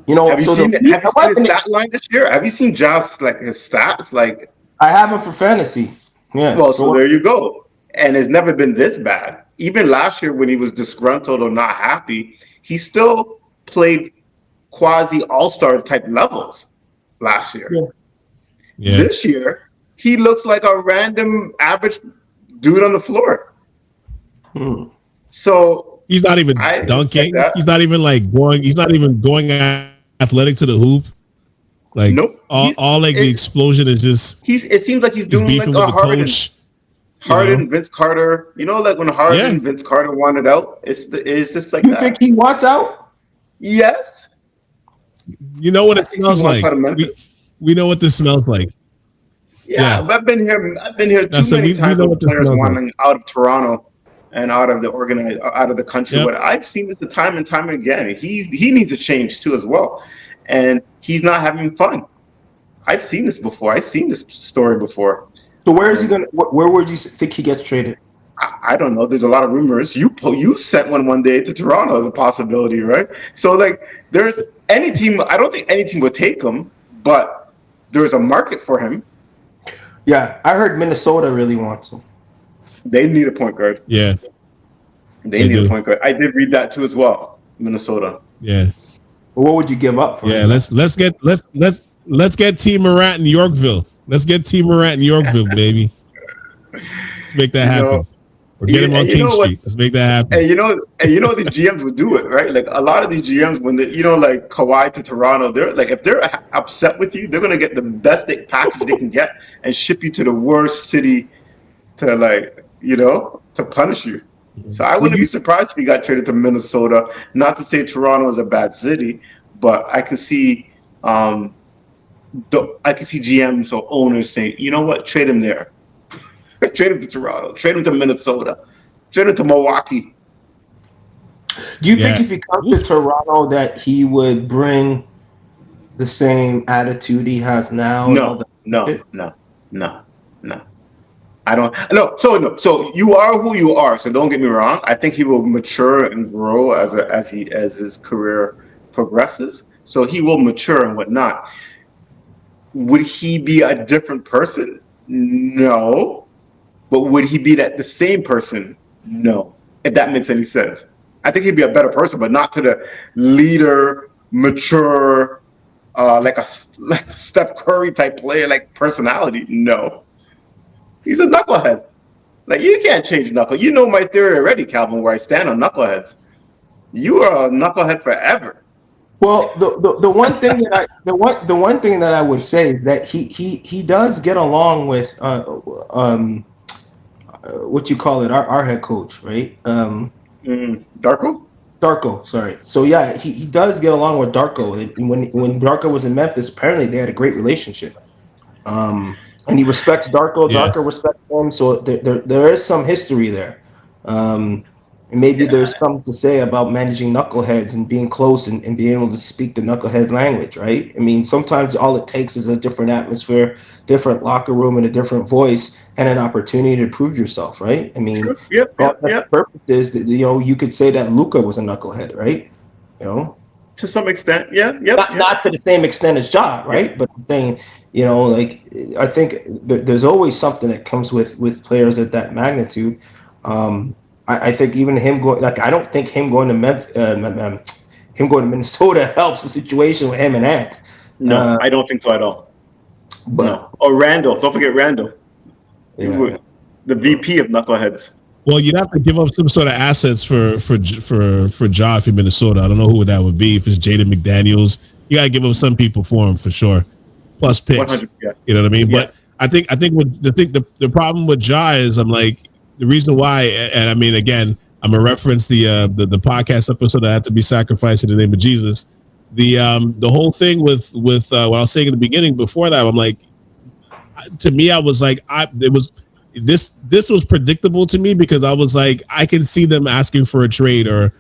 have you so seen I have you seen his wasn't. stat line this year? Have you seen Josh like his stats? Like, I have him for fantasy. Yeah, well, so go on. there you go. And it's never been this bad. Even last year when he was disgruntled or not happy, he still played quasi all-star type levels last year. Yeah. Yeah. This year, he looks like a random average dude on the floor. Hmm. So He's not even I didn't expect dunking. that. He's not even like going. He's not even going athletic to the hoop. Like Nope. all like the explosion is just It seems like he's he's doing like beefing a with the Harden. coach. You know. Harden, Vince Carter. You know, like when Yeah. Harden, Vince Carter wanted out. It's just like You think that. he wants out? Yes, You know what I it think he smells wants like. out of Memphis. We know what this smells like. Yeah, Yeah. but I've been here too That's so many we times know with what this players smells like. wanting out of Toronto and out of the country. Yep. But I've seen this the time and time again. He needs a change too as well, and he's not having fun. I've seen this before. I've seen this story before. So where is he gonna? Where would you think he gets traded? I don't know. There's a lot of rumors. You sent one day to Toronto as a possibility, right? So like, there's any team. I don't think any team would take him, but there's a market for him. Yeah, I heard Minnesota really wants him. They need a point guard. Yeah. They They need a do. point guard. I did read that too as well. Minnesota. Yeah. What would you give up for Yeah. him? Let's get Team Morant in Yorkville. Let's get Team Morant in Yorkville, baby. Let's make that You know, happen. Or get him on and you King know what? Street. Let's make that happen. And the GMs would do it, right? Like a lot of these GMs, when like Kawhi to Toronto, they're like if they're upset with you, they're gonna get the best package they can get and ship you to the worst city to to punish you. So I Would wouldn't be you? surprised if he got traded to Minnesota. Not to say Toronto is a bad city, but I can see GMs or owners saying, you know what, trade him there, trade him to Toronto, trade him to Minnesota, trade him to Milwaukee. Do you think Yeah. if he comes to Oof. Toronto that he would bring the same attitude he has now and all No, that no, shit? no, no, no. I don't. No. So no. So you are who you are. So don't get me wrong. I think he will mature and grow as his career progresses. So he will mature and whatnot. Would he be a different person? No. But would he be the same person? No. If that makes any sense. I think he'd be a better person, but not to the leader, mature, like a Steph Curry type player, like personality. No. He's a knucklehead. Like you can't change knuckle. You know my theory already, Calvin, where I stand on knuckleheads. You are a knucklehead forever. Well, the one thing that the one thing that I would say is that he does get along with what you call it, our head coach, right? Darko? Darko, sorry. So yeah, he does get along with Darko. And when Darko was in Memphis, apparently they had a great relationship. And he respects Darko. Yeah. Darko respects him. So there is some history there. And maybe Yeah. there's something to say about managing knuckleheads and being close and being able to speak the knucklehead language, right? I mean, sometimes all it takes is a different atmosphere, different locker room, and a different voice, and an opportunity to prove yourself, right? I mean, Sure. Yep. for all Yep. intents Yep. and purposes, you could say that Luka was a knucklehead, right? You know, To some extent. Yeah. Yep. not Yep. not to the same extent as Ja, Yep. right? But I'm saying, like I think there's always something that comes with players at that magnitude. I think even him going, like, I don't think him going to him going to Minnesota helps the situation with him and Ant. No, I don't think so at all. But No. Or Randall. Don't forget Randall. yeah. The VP of Knuckleheads. Well, you'd have to give up some sort of assets for Ja if you're Minnesota. I don't know who that would be. If it's Jaden McDaniels, you gotta give up some people for him for sure. Plus picks. 100. Yeah. You know what I mean? Yeah. But I think what the problem with Ja is I'm like the reason why, and I mean again, I'm gonna reference the podcast episode that had to be sacrificed in the name of Jesus. The whole thing with what I was saying in the beginning before that, I'm like, to me, I was like, this was predictable to me because I was like, I can see them asking for a trade or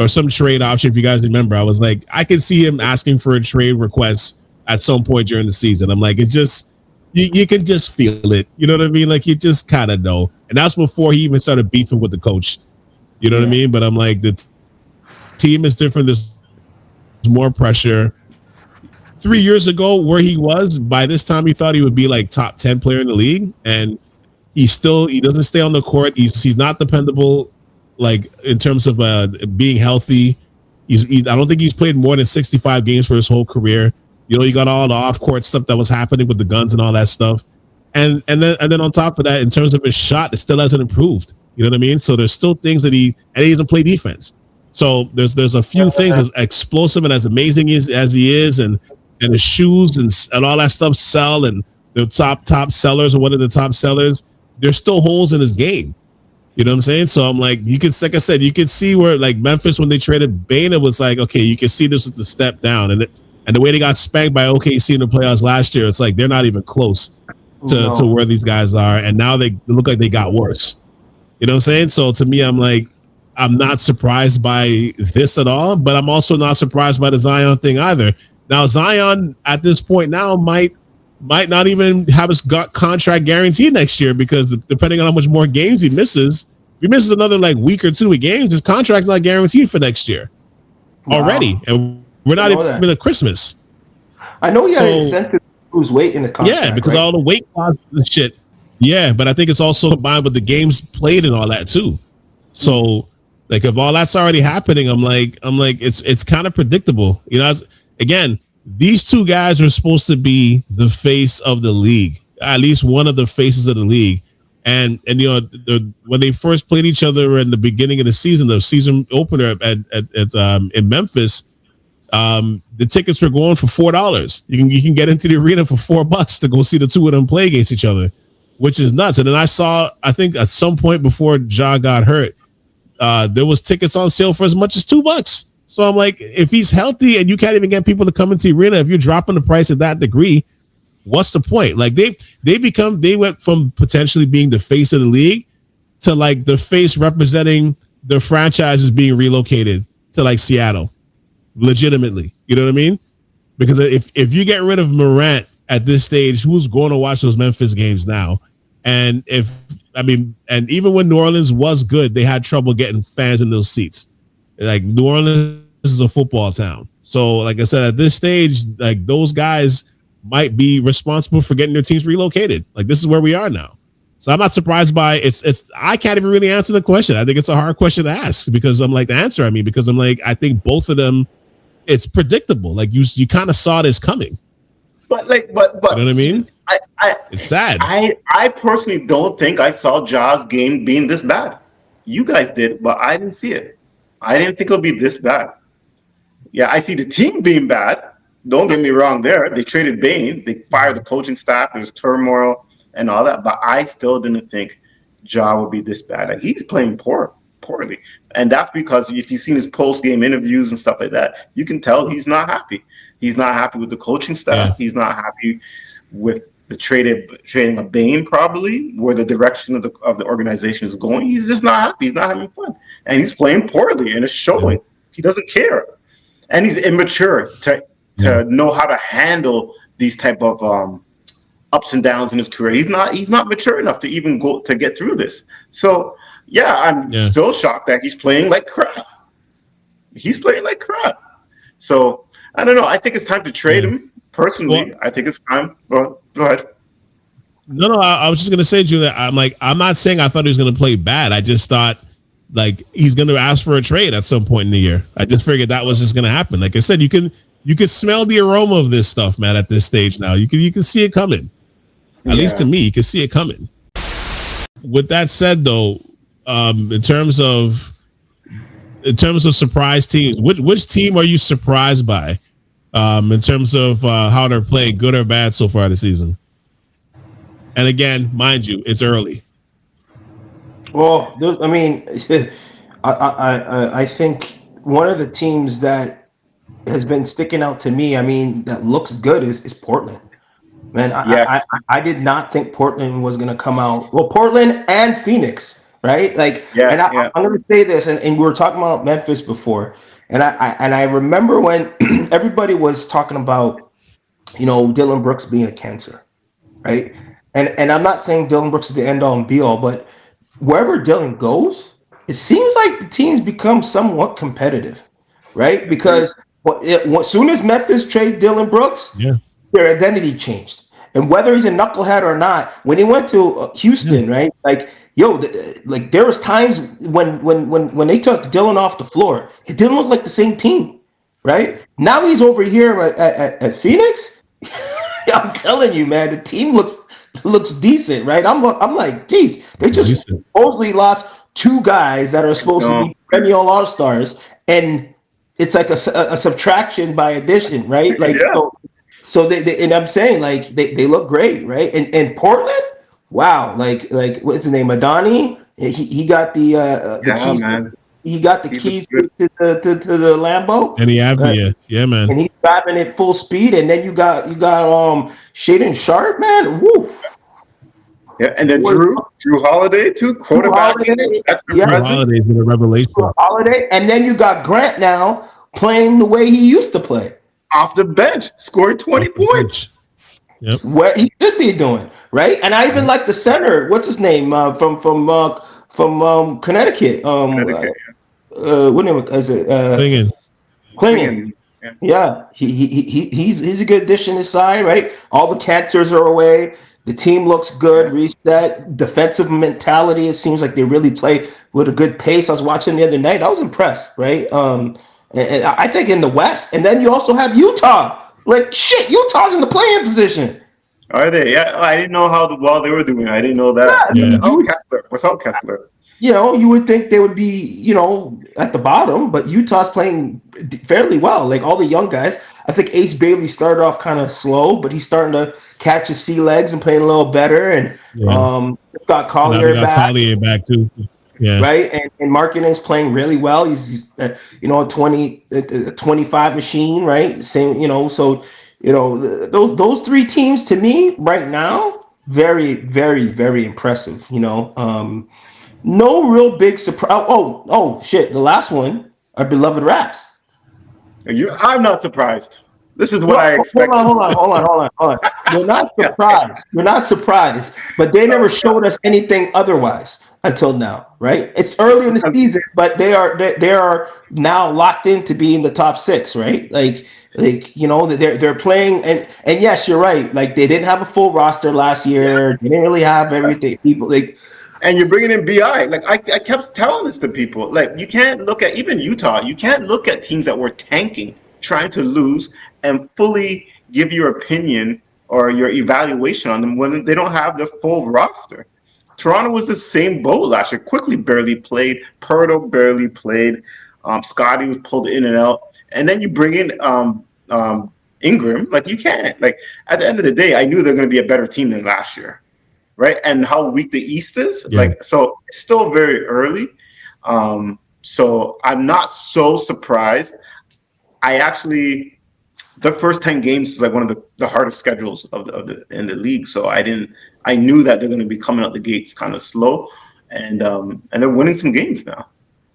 some trade option. If you guys remember, I was like, I can see him asking for a trade request at some point during the season. I'm like, it just you can just feel it. You know what I mean? Like you just kind of know. And that's before he even started beefing with the coach. You know what I mean? But I'm like, the team is different. There's more pressure. 3 years ago, where he was, by this time he thought he would be like top 10 player in the league, and he doesn't stay on the court. He's not dependable, like in terms of being healthy. I don't think he's played more than 65 games for his whole career. You know, you got all the off court stuff that was happening with the guns and all that stuff, and then on top of that, in terms of his shot, it still hasn't improved. You know what I mean? So there's still things that he doesn't play defense. So there's a few things as explosive and as amazing as he is, and his shoes and all that stuff sell, and the top sellers or one of the top sellers. There's still holes in his game. You know what I'm saying? So I'm like, like I said, you can see where like Memphis when they traded Bane, it was like, okay, you can see this was the step down, and the way they got spanked by OKC in the playoffs last year, it's like they're not even close to where these guys are, and now they look like they got worse. You know what I'm saying? So to me, I'm like, I'm not surprised by this at all, but I'm also not surprised by the Zion thing either. Now Zion at this point now might not even have his contract guaranteed next year because depending on how much more games he misses, if he misses another like week or two of games, his contract's not guaranteed for next year already, and we're not even at Christmas. I know he had an incentive to lose weight in the contract. Yeah, because all the weight clauses and shit. Yeah, but I think it's also combined with the games played and all that too. So, like, if all that's already happening, I'm like, it's kind of predictable. You know, again, these two guys are supposed to be the face of the league, at least one of the faces of the league. And you know, when they first played each other in the beginning of the season opener in Memphis, the tickets were going for $4. You can get into the arena for $4 to go see the two of them play against each other, which is nuts. And then I think at some point before Ja got hurt, there was tickets on sale for as much as $2. So I'm like, if he's healthy and you can't even get people to come into the arena, if you're dropping the price at that degree, what's the point? Like they went from potentially being the face of the league to like the face representing the franchises being relocated to like Seattle, legitimately. You know what I mean? Because if you get rid of Morant at this stage, who's going to watch those Memphis games now? And and even when New Orleans was good, they had trouble getting fans in those seats. Like New Orleans is a football town. So like I said, at this stage, like those guys might be responsible for getting their teams relocated. Like this is where we are now. So I'm not surprised by it's I can't even really answer the question. I think it's a hard question to ask because I'm like because I'm like, I think both of them, it's predictable. Like you kind of saw this coming. But you know what I mean? It's sad. I personally don't think I saw Ja's game being this bad. You guys did, but I didn't see it. I didn't think it would be this bad. Yeah, I see the team being bad. Don't get me wrong there. They traded Bain. They fired the coaching staff. There's turmoil and all that. But I still didn't think Ja would be this bad. Like, he's playing poorly. And that's because if you've seen his post-game interviews and stuff like that, you can tell he's not happy. He's not happy with the coaching staff. Yeah. He's not happy with the trading of Bain, probably, where the direction of the organization is going. He's just not happy. He's not having fun. And he's playing poorly, and it's showing. He doesn't care. And he's immature to know how to handle these type of ups and downs in his career. He's not mature enough to even go to get through this. So I'm still shocked that he's playing like crap. He's playing like crap. So I don't know. I think it's time to trade him. Personally, I think it's time. Go ahead. No, I was just gonna say, Julia. I'm not saying I thought he was gonna play bad. I just thought like he's gonna ask for a trade at some point in the year. I just figured that was just gonna happen. Like I said, you can smell the aroma of this stuff, man. At this stage now, you can see it coming. At least to me, you can see it coming. With that said, though, in terms of surprise teams, which team are you surprised by? In terms of how they're playing, good or bad so far this season? And again, mind you, it's early. Well, I mean, I think one of the teams that has been sticking out to me, I mean, that looks good is Portland. Man, I did not think Portland was going to come out. Well, Portland and Phoenix, right? Like, I'm going to say this, and we were talking about Memphis before, and I remember when everybody was talking about, Dylan Brooks being a cancer, right? And I'm not saying Dylan Brooks is the end all and be all, but wherever Dylan goes, it seems like the teams become somewhat competitive, right? Because as soon as Memphis trade Dylan Brooks, their identity changed. And whether he's a knucklehead or not, when he went to Houston, right? Like, like there was times when they took Dylan off the floor, it didn't look like the same team, right? Now he's over here at Phoenix. I'm telling you, man, the team looks decent, right? I'm like, geez, they just supposedly lost two guys that are supposed to be perennial all-stars, and it's like a subtraction by addition, right? Like, so they and I'm saying, like, they look great, right? And Portland, wow, like what's his name, Adani? He got the keys. Man. He got the keys to the Lambo. And he had man. And he's driving at full speed. And then you got Shaden Sharp, man. Woo. Yeah, and then Drew Holiday too, quarterback. That's Drew Holiday's been a revelation. Holiday, and then you got Grant now playing the way he used to play. Off the bench, scoring 20 points. Yep. What he should be doing, right? And I even like the center. What's his name? From Connecticut. What name is it? Klingon. Yeah, he's a good addition to the side, right? All the cancers are away. The team looks good, reset. Defensive mentality. It seems like they really play with a good pace. I was watching the other night. I was impressed, right? And I think in the West, and then you also have Utah. Like, shit, Utah's in the playing position. Are they? Yeah, I didn't know how well they were doing. I didn't know that. Yeah. Kessler. What's up, Kessler? You would think they would be, at the bottom, but Utah's playing fairly well. Like all the young guys, I think Ace Bailey started off kind of slow, but he's starting to catch his sea legs and playing a little better. And got Collier back. Collier back too. Yeah. Right, and Markkinen's playing really well. He's a 25 machine, right? Same, so those three teams to me right now, very, very, very impressive. No real big surprise. Oh shit! The last one, our beloved Raps. I'm not surprised. This is what I expected. Hold on. We're not surprised. We're not surprised, but they never showed us anything otherwise until now, right? It's early in the season, but they are now locked in to be in the top 6, right? Like they're playing, and yes, you're right. Like they didn't have a full roster last year. They didn't really have everything. People like. And you're bringing in BI. Like I kept telling this to people. Like you can't look at even Utah. You can't look at teams that were tanking, trying to lose, and fully give your opinion or your evaluation on them when they don't have their full roster. Toronto was the same boat last year. Quickly barely played. Purtle barely played. Scotty was pulled in and out, and then you bring in Ingram. Like, you can't. Like, at the end of the day, I knew they're going to be a better team than last year, right? And how weak the East is. Yeah. Like, so it's still very early. So I'm not so surprised. I actually, the first 10 games was like one of the hardest schedules of the in the league. So I knew that they're going to be coming out the gates kind of slow, and they're winning some games now.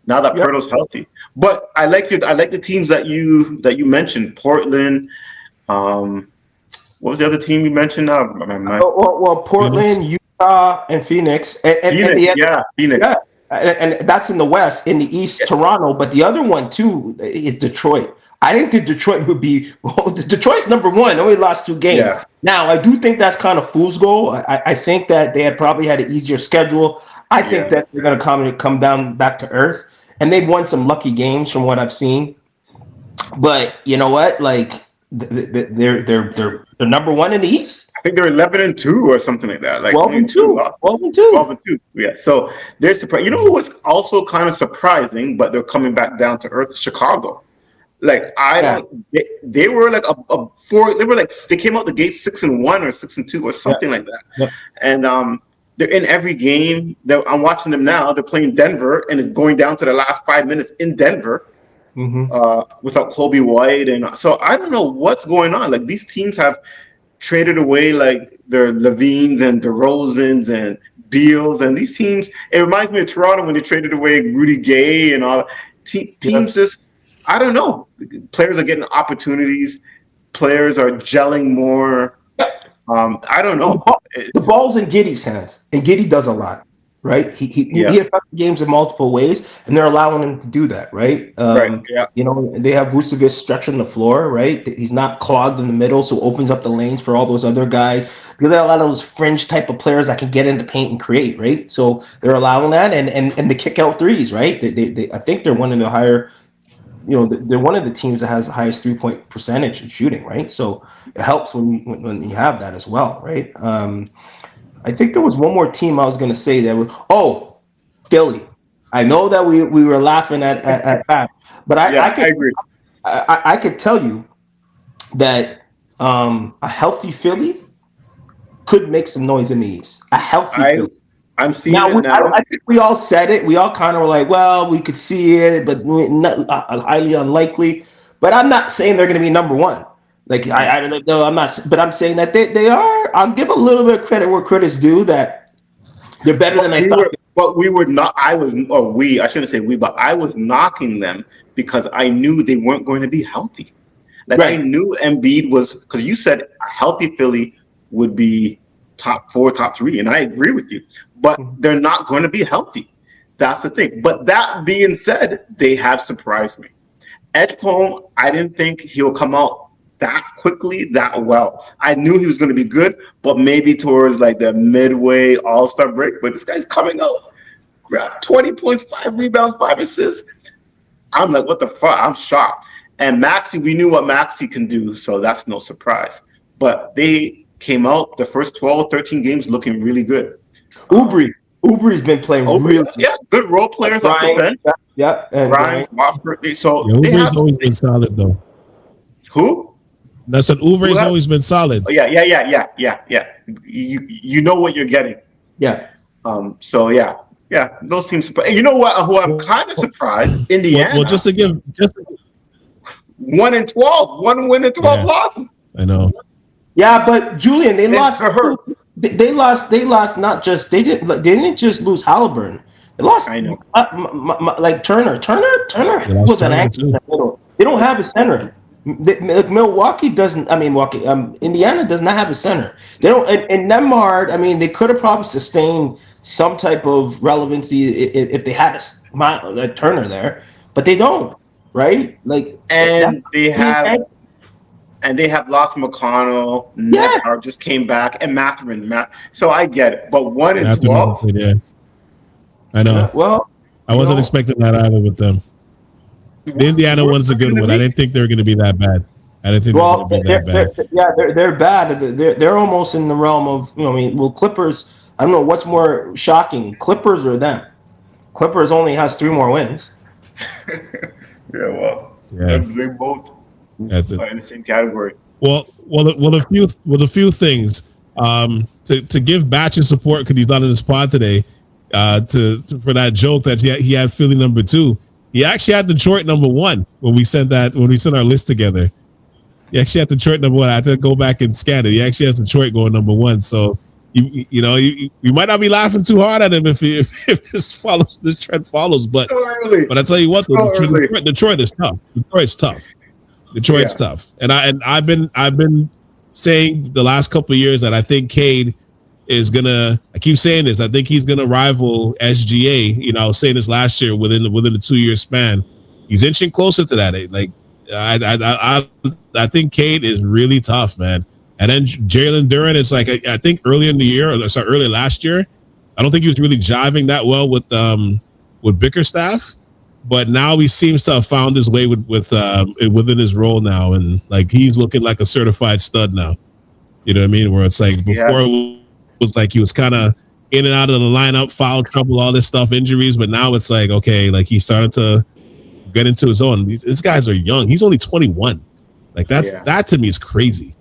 Now that Pirtle's healthy. But I like the teams that you mentioned. Portland. What was the other team you mentioned now? Well, Portland, Phoenix. Utah, and Phoenix. Phoenix. Yeah. And that's in the West. In the East, Toronto. But the other one, too, is Detroit. I think that Detroit would be – Detroit's number one. They only lost 2 games. Yeah. Now, I do think that's kind of fool's gold. I think that they had probably had an easier schedule. I think that they're going to come down back to earth. And they've won some lucky games from what I've seen. But you know what? Like, they're number one in the East. I think they're 11-2 or something like that. Like, 12-2. 12-2. Yeah. So they're surprised. You know who was also kind of surprising, but they're coming back down to earth? Chicago. Like, they were like they came out the gate 6-1 or 6-2 or something like that. Yeah. And they're in every game. I'm watching them now. They're playing Denver, and it's going down to the last 5 minutes in Denver. Without Kobe White, and so I don't know what's going on. Like, these teams have traded away like their Levines and DeRozans and Beals, and these teams. It reminds me of Toronto when they traded away Rudy Gay and all. Teams just, I don't know. Players are getting opportunities. Players are gelling more. I don't know. The ball's in Giddey's hands, and Giddey does a lot. Right, he affects games in multiple ways, and they're allowing him to do that. Right, You know, they have Vucevic stretching the floor. Right, he's not clogged in the middle, so opens up the lanes for all those other guys. Because there are a lot of those fringe type of players that can get in the paint and create. Right, so they're allowing that, and the kick out threes. Right, they I think they're one of the higher. You know, they're one of the teams that has the highest 3-point percentage in shooting. Right, so it helps when you have that as well. Right. I think there was one more team I was going to say that Philly. I know that we were laughing at that, but I agree. I could tell you that a healthy Philly could make some noise in the East. A healthy Philly. I'm seeing it now. I think we all said it. We all kind of were like, well, we could see it, but not, highly unlikely. But I'm not saying they're going to be number one. Like, I don't know, I'm not, but I'm saying that they are. I'll give a little bit of credit where credit's due, that they're better than I thought. But we were not. I shouldn't say we, but I was knocking them because I knew they weren't going to be healthy. Like, I knew Embiid was, because you said a healthy Philly would be top 4, top 3, and I agree with you. But they're not going to be healthy. That's the thing. But that being said, they have surprised me. Edgecombe, I didn't think he'll come out that quickly, that well. I knew he was going to be good, but maybe towards like the midway All-Star break. But this guy's coming out, grab 20 points, 5 rebounds, 5 assists. I'm like, what the fuck? I'm shocked. And Maxey, we knew what Maxey can do, so that's no surprise. But they came out the first 12, 13 games looking really good. Oubrey's been playing really good. Yeah, good role players off the bench. Yeah. Grimes, Wofford. So Oubrey's always been solid, though. Who? That's what Oubrey's always been solid. Oh, yeah. You know what you're getting. Yeah. So yeah, those teams. You know what? Who I'm kind of surprised? Indiana. Well, just 1-12, 1 win and 12 losses. I know. Yeah, but Julian, they lost. They lost. Not just they didn't just lose Halliburton. They lost. I know. Like Turner was an anchor in the middle. They don't have a center. Milwaukee doesn't. I mean, Indiana does not have a center. They don't. And Nembhard, I mean, they could have probably sustained some type of relevancy if they had a Turner there, but they don't. Right? Like, and they have lost McConnell. Nembhard just came back, and Mathurin. So I get it, but 1-12. Yeah, I know. Well, I wasn't expecting that either with them. The Indiana one's a good one. I didn't think they were going to be that bad. I didn't think they were going to be that bad. They're bad. They're almost in the realm of, Clippers. I don't know what's more shocking, Clippers or them. Clippers only has 3 more wins. Yeah, well, Yeah, they both that's it. are in the same category. A few things. To give Batch support because he's not in the spot today. For that joke that he had Philly number 2. He actually had Detroit number 1 when we sent our list together. He actually had Detroit number 1. I had to go back and scan it. He actually has Detroit going number 1. So you might not be laughing too hard at him if this trend follows. But I tell you what, Detroit is tough. Detroit's tough. Detroit's tough, and I've been saying the last couple of years that I think Cade is gonna. I keep saying this. I think he's gonna rival SGA. I was saying this last year within the 2-year span. He's inching closer to that. Like I think Cade is really tough, man. And then Jalen Duren is like I think early in the year, early last year, I don't think he was really jiving that well with Bickerstaff. But now he seems to have found his way within his role now, and like he's looking like a certified stud now. You know what I mean? Where it's like before it was like he was kind of in and out of the lineup, foul trouble, all this stuff, injuries. But now it's like okay, like he's starting to get into his own. These guys are young. He's only 21. Like that to me is crazy.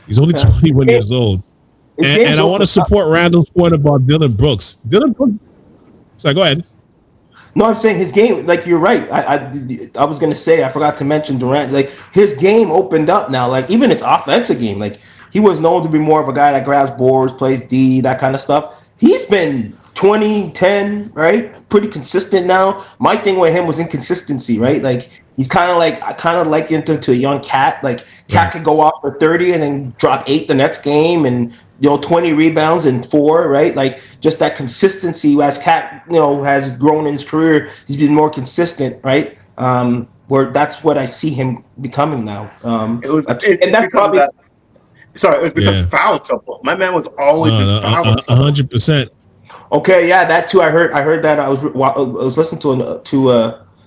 He's only 21 years old. And I want to support Randall's point about Dylan Brooks. Sorry, go ahead. No, I'm saying his game, like you're right. I was gonna say I forgot to mention Durant. Like his game opened up now. Like even his offensive game, like he was known to be more of a guy that grabs boards, plays D, that kind of stuff. He's been 20, 10, right? Pretty consistent now. My thing with him was inconsistency, right? Like he's kind of likened him to a young Cat. Like Cat could go off for 30 and then drop 8 the next game, and 20 rebounds and 4, right? Like just that consistency as Cat, has grown in his career. He's been more consistent, right? Where that's what I see him becoming now. It was because foul trouble. My man was always in foul trouble. 100%. Okay, yeah, that too. I heard that. I was listening to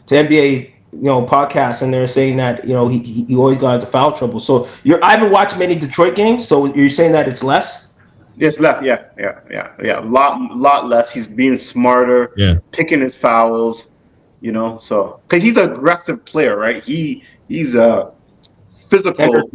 NBA podcast, and they're saying that he always got into foul trouble. So I haven't watched many Detroit games. So you're saying that it's less? It's less, yeah. A lot less. He's being smarter, picking his fouls, So because he's an aggressive player, right? He's a physical,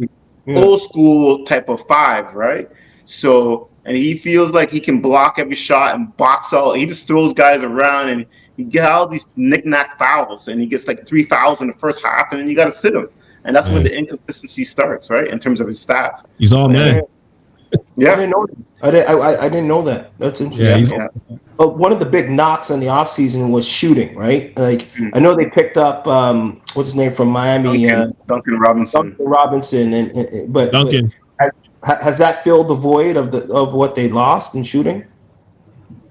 old school type of 5, right? So and he feels like he can block every shot and box out. He just throws guys around and he gets all these knick-knack fouls, and he gets like 3 fouls in the first half, and then you got to sit him, and that's where the inconsistency starts, right? In terms of his stats, he's all man. Yeah, I didn't know that. I didn't know that. That's interesting. But one of the big knocks in the offseason was shooting, right? Like I know they picked up what's his name from Miami, Duncan Robinson. But Duncan. Has that filled the void of what they lost in shooting?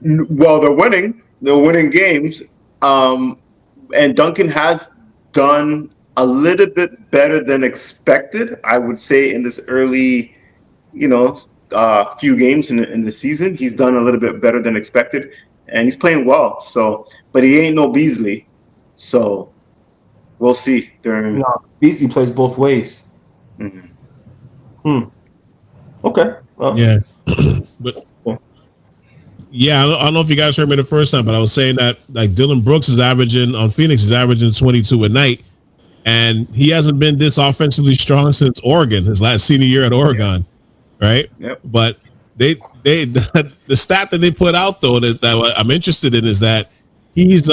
Well, they're winning. They're winning games, and Duncan has done a little bit better than expected, I would say, in this early, few games in the season. He's done a little bit better than expected, and he's playing well. So, but he ain't no Beasley. So, we'll see. Beasley plays both ways. Okay. Yeah. But I don't know if you guys heard me the first time, but I was saying that like Dylan Brooks is averaging 22 a night, and he hasn't been this offensively strong since Oregon, his last senior year at Oregon, right? Yep. But the stat that they put out though that I'm interested in is that he's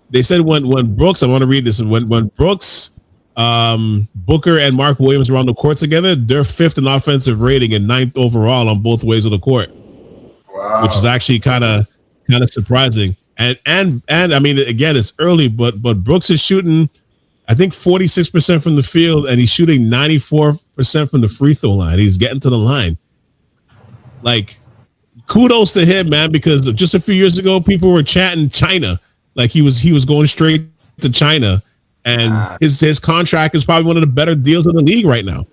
they said when Brooks, I want to read this, when Brooks, Booker and Mark Williams were on the court together, they're 5th in offensive rating and 9th overall on both ways of the court. Wow. Which is actually kind of surprising. And I mean, again, it's early, but Brooks is shooting, I think 46% from the field, and he's shooting 94% from the free throw line. He's getting to the line. Like, kudos to him, man, because just a few years ago, people were chanting China. Like he was going straight to China. And his contract is probably one of the better deals in the league right now.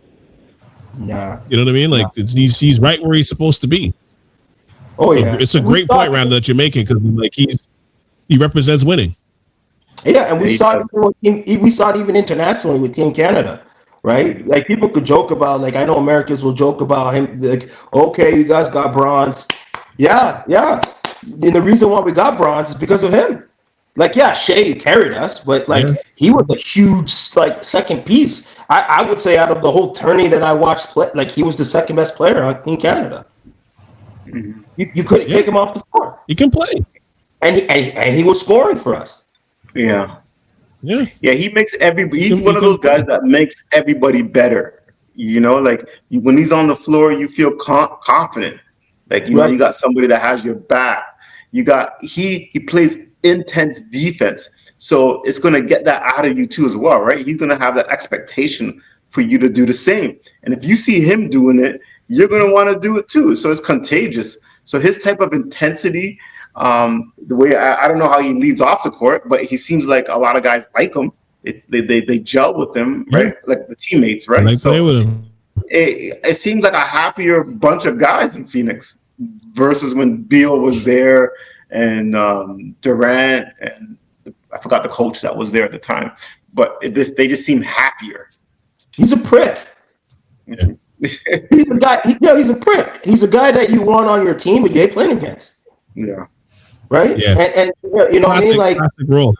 Yeah. You know what I mean? Like he's right where he's supposed to be. Oh, yeah. It's a great point, Randall, that you're making, because like he represents winning. Yeah, and we saw it even internationally with Team Canada, right? Like people could joke about, like I know Americans will joke about him, like, okay, you guys got bronze. Yeah. And the reason why we got bronze is because of him. Like, yeah, Shea carried us, but like he was a huge like second piece. I would say out of the whole tourney that I watched play, like he was the second best player in Canada. Mhm. You couldn't take him off the floor, He can play. and he was scoring for us. Yeah. Yeah. Yeah, he makes everybody. He's He one of can those guys that makes everybody better. You know, like when he's on the floor, you feel confident. Like you know, Right. you got somebody that has your back. You got he plays intense defense, so it's gonna get that out of you too as well, right? He's gonna have that expectation for you to do the same. And if you see him doing it, you're gonna want to do it too. So it's contagious. So his type of intensity, the way I don't know how he leads off the court, but he seems like a lot of guys like him. They gel with him, right? Like the teammates, I right? like play So with him. it seems like a happier bunch of guys in Phoenix versus when Beal was there and Durant and I forgot the coach that was there at the time, but they just seem happier. He's a prick. Yeah. He's a guy. He's a prick. He's a guy that you want on your team, but you hate playing against. Yeah. Right? Yeah. And you know what I mean? Like, classic role.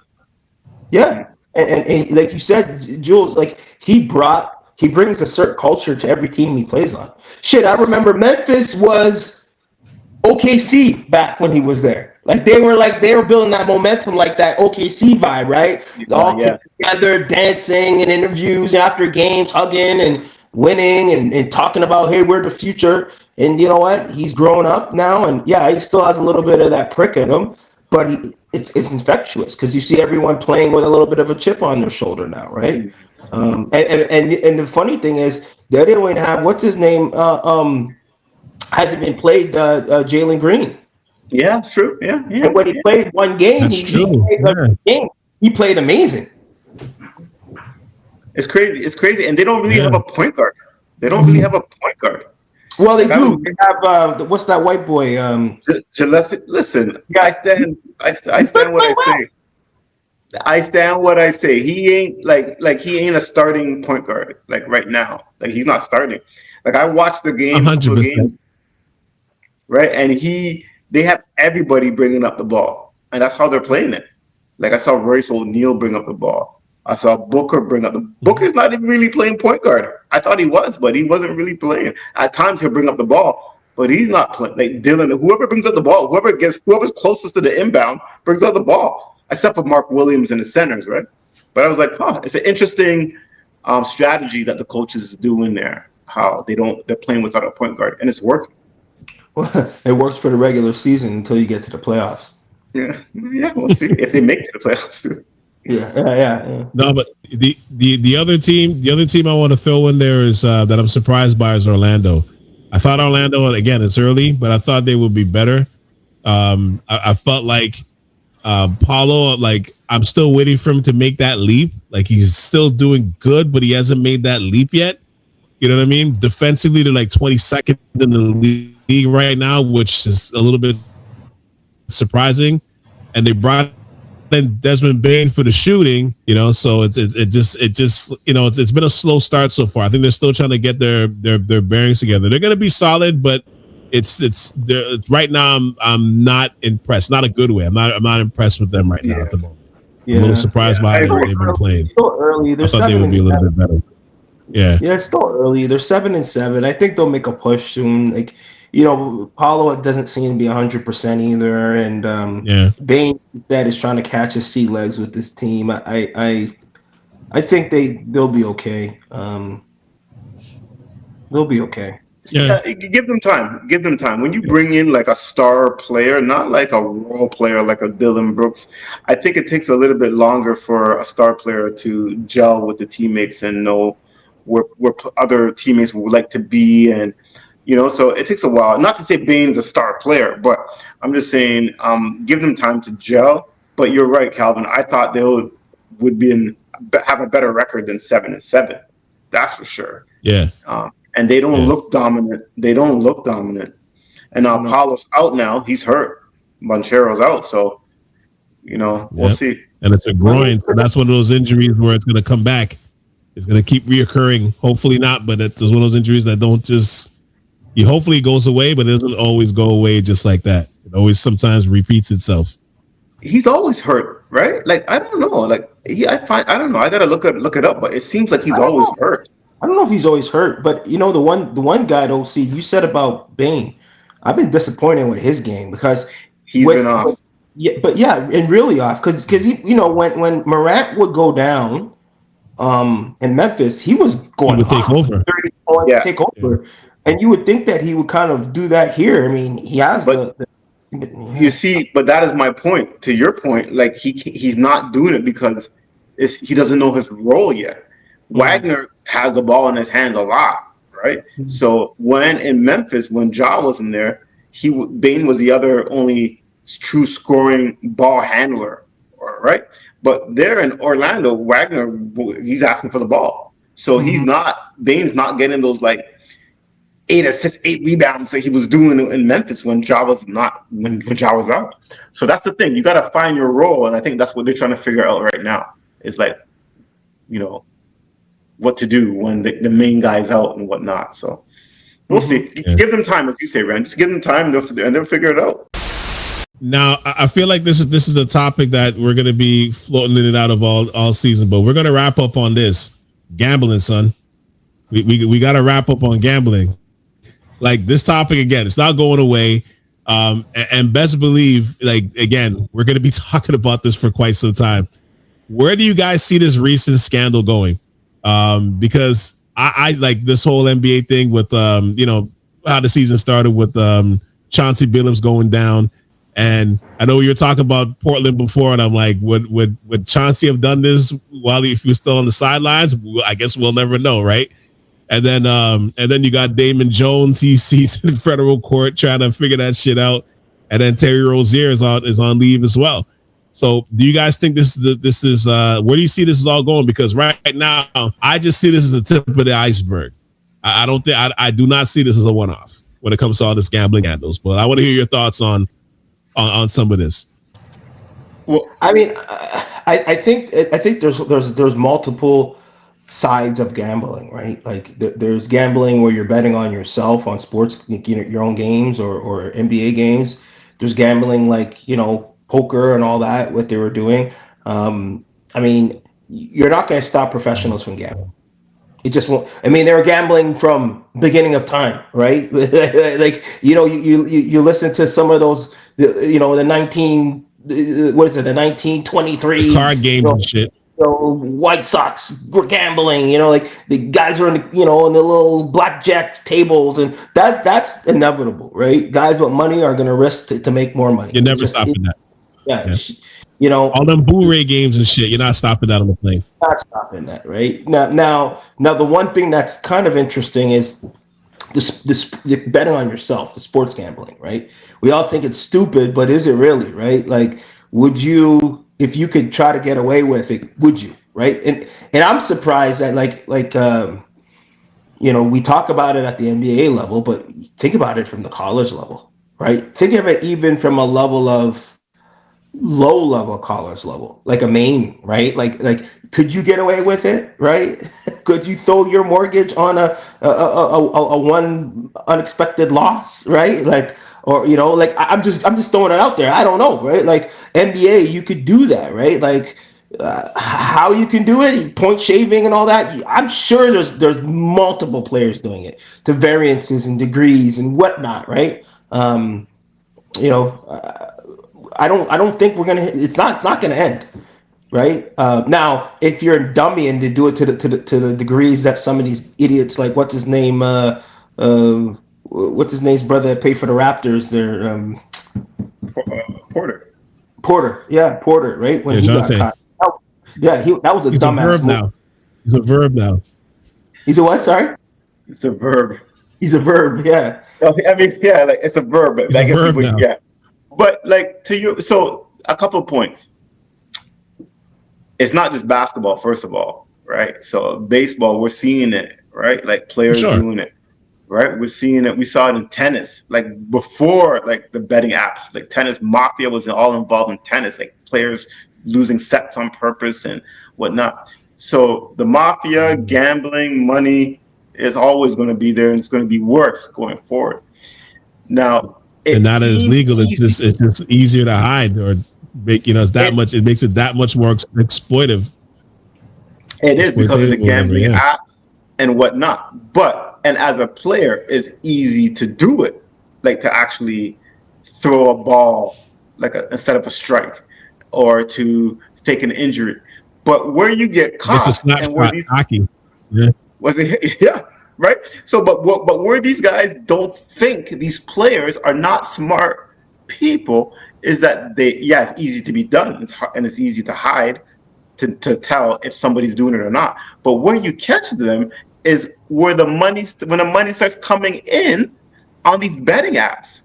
yeah. And like you said, Jules, like he brings a certain culture to every team he plays on. Shit, I remember Memphis was OKC back when he was there. Like they were building that momentum, like that OKC vibe, right? All together, dancing and interviews after games, hugging and winning and talking about, hey, we're the future. And you know what? He's grown up now, and yeah, he still has a little bit of that prick in him, but it's infectious because you see everyone playing with a little bit of a chip on their shoulder now, right? And the funny thing is they didn't even have what's his name hasn't been played Jalen Green. Yeah, true. Yeah. And when he played one game, he played amazing. It's crazy, and they don't really have a point guard. They don't really have a point guard. Well, they do. They have what's that white boy? Listen, I stand what I say. I stand what I say. He ain't he ain't a starting point guard like right now. Like he's not starting. Like I watched the game, 100%. right? And they have everybody bringing up the ball, and that's how they're playing it. Like I saw Royce O'Neal bring up the ball. I saw Booker bring up the. Booker's not even really playing point guard. I thought he was, but he wasn't really playing. At times he'll bring up the ball, but he's not playing. Like Dylan, whoever brings up the ball, whoever's closest to the inbound brings up the ball. Except for Mark Williams and the centers, right? But I was like, it's an interesting strategy that the coaches do in there. How they're playing without a point guard, and it's working. Well, it works for the regular season until you get to the playoffs. Yeah, we'll see if they make it to the playoffs too. Yeah. No, but the other team I want to throw in there is that I'm surprised by is Orlando. I thought Orlando, again, it's early, but I thought they would be better. I felt like Paulo, like I'm still waiting for him to make that leap. Like he's still doing good, but he hasn't made that leap yet. You know what I mean? Defensively, they're like 22nd in the league right now, which is a little bit surprising. And they brought in Desmond Bain for the shooting, you know. So it just you know it's been a slow start so far. I think they're still trying to get their bearings together. They're going to be solid, but it's right now. I'm not impressed. Not a good way. I'm not impressed with them right now at the moment. I'm a little surprised by how they've been playing. Still early. I thought they would be a little bit better. Yeah, it's still early. They're 7-7. I think they'll make a push soon. Like, you know, Paulo doesn't seem to be 100% either, and Bain that is trying to catch his sea legs with this team. I think they'll be okay. They'll be okay. Yeah, give them time. Give them time. When you bring in like a star player, not like a role player like a Dylan Brooks, I think it takes a little bit longer for a star player to gel with the teammates and know where other teammates would like to be, and you know, so it takes a while. Not to say Bain's a star player, but I'm just saying give them time to gel. But you're right, Calvin. I thought they would have a better record than 7-7. That's for sure. Yeah. And they don't look dominant. They don't look dominant. And now Paulo's out now. He's hurt. Monchero's out. So, you know, we'll see. And it's a groin. So that's one of those injuries where it's going to come back. It's going to keep reoccurring. Hopefully not, but it's one of those injuries that don't just... hopefully it goes away, but it doesn't always go away just like that. It always sometimes repeats itself. he's always hurt, right? Like I don't know, like I don't know. I gotta look it up, but it seems like he's I don't always know. hurt. I don't know if he's always hurt, but the one guy, though, see, you said about Bane. I've been disappointed with his game because He's been off. yeah, but yeah, and really off because he, when Morant would go down, in Memphis, he was He going would take off, over. 30 points, Yeah, take Yeah. over, and you would think that he would kind of do that here. I mean, he has but you yeah. see, but that is my point. To your point, like he's not doing it because he doesn't know his role yet. Mm. Wagner has the ball in his hands a lot, right? So when in Memphis, when Ja wasn't there, Bane was the other only true scoring ball handler, right? But there in Orlando, Wagner, he's asking for the ball, so Mhm. Bane's not getting those like 8 assists, 8 rebounds that he was doing in Memphis when Ja was not when Ja was out. So that's the thing. You got to find your role, and I think that's what they're trying to figure out right now. Is like, you know, what to do when the main guy's out and whatnot. So we'll Mhm. see. Yeah. Give them time, as you say, Rand. Just give them time, and they'll figure it out. Now, I feel like this is a topic that we're going to be floating in and out of all season, but we're going to wrap up on this gambling, son. We got to wrap up on gambling. Like this topic again, it's not going away. And best believe, like again, we're going to be talking about this for quite some time. Where do you guys see this recent scandal going? Because I like this whole NBA thing with how the season started with Chauncey Billups going down. And I know you were talking about Portland before, and I'm like, would Chauncey have done this while if he was still on the sidelines? I guess we'll never know, right? And then you got Damon Jones. He's in federal court trying to figure that shit out. And then Terry Rozier is on leave as well. So do you guys think this is where do you see this is all going? Because right now I just see this as the tip of the iceberg. I don't think I do not see this as a one-off when it comes to all this gambling handles. But I want to hear your thoughts on some of this. Well, I mean, I think there's multiple sides of gambling, right? Like there's gambling where you're betting on yourself on sports, your own games or NBA games. There's gambling like poker and all that, what they were doing. I mean, you're not going to stop professionals from gambling. It just won't. I mean, they were gambling from beginning of time, right? Like you listen to some of those, the The 1923, card games and shit. White Sox were gambling, like the guys were in in the little blackjack tables, and that's inevitable, right? Guys with money are going to risk to make more money. You're It never just, stopping that. yeah, Yeah. you know, All them Blu-ray games and shit. You're not stopping that on the plane. not stopping that, right? Now, the one thing that's kind of interesting is this betting on yourself, the sports gambling, right? We all think it's stupid, but is it really, right? Like, would you, if you could try to get away with it, would you, right? And I'm surprised that we talk about it at the NBA level, but think about it from the college level, right? Think of it even from a level of low level college level, like a main, right? Like could you get away with it, right? Could you throw your mortgage on a one unexpected loss, right? Like, or like I'm just throwing it out there. I don't know, right? Like NBA, you could do that, right? Like how you can do it, point shaving and all that. I'm sure there's multiple players doing it to variances and degrees and whatnot, right? You know. I don't think we're gonna. It's not gonna end, right? Now, if you're a dummy and to do it to the degrees that some of these idiots, like what's his name's brother that paid for the Raptors, there, Porter. Porter, yeah, Porter, right when Yeah, he got Jonte. caught. Yeah, that was a He's a dumbass verb move. now. He's a verb now. He's a what? Sorry, It's a verb. he's a verb. Yeah. I mean, yeah, like it's a verb, but He's I a guess verb people, now. yeah. But like to you, so a couple of points. It's not just basketball, first of all, right? So baseball, we're seeing it, right? Like For players sure. doing it, right? We're seeing it. We saw it in tennis, like before, like the betting apps, like tennis mafia was all involved in tennis, like players losing sets on purpose and whatnot. So the mafia, gambling, money is always going to be there, and it's going to be worse going forward. Now, And it now that it's seems legal, easy. it's just easier to hide or it makes it that much more exploitive. It is because of the gambling yeah. apps and whatnot. And as a player, it's easy to do it, like to actually throw a ball instead of a strike, or to fake an injury. But where you get caught and where these hockey, yeah. Was it? Yeah, right. So, but where these guys don't think, these players are not smart people, is that it's easy to be done, and it's easy to hide, to tell if somebody's doing it or not. But where you catch them is when the money starts coming in on these betting apps.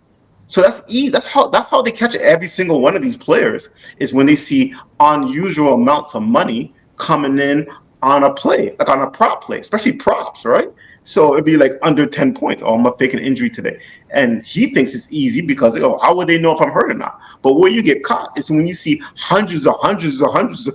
So that's easy. That's how they catch every single one of these players, is when they see unusual amounts of money coming in on a play, like on a prop play, especially props, right? So it'd be like under 10 points. Oh, I'm gonna fake an injury today. And he thinks it's easy because, how would they know if I'm hurt or not? But where you get caught is when you see hundreds of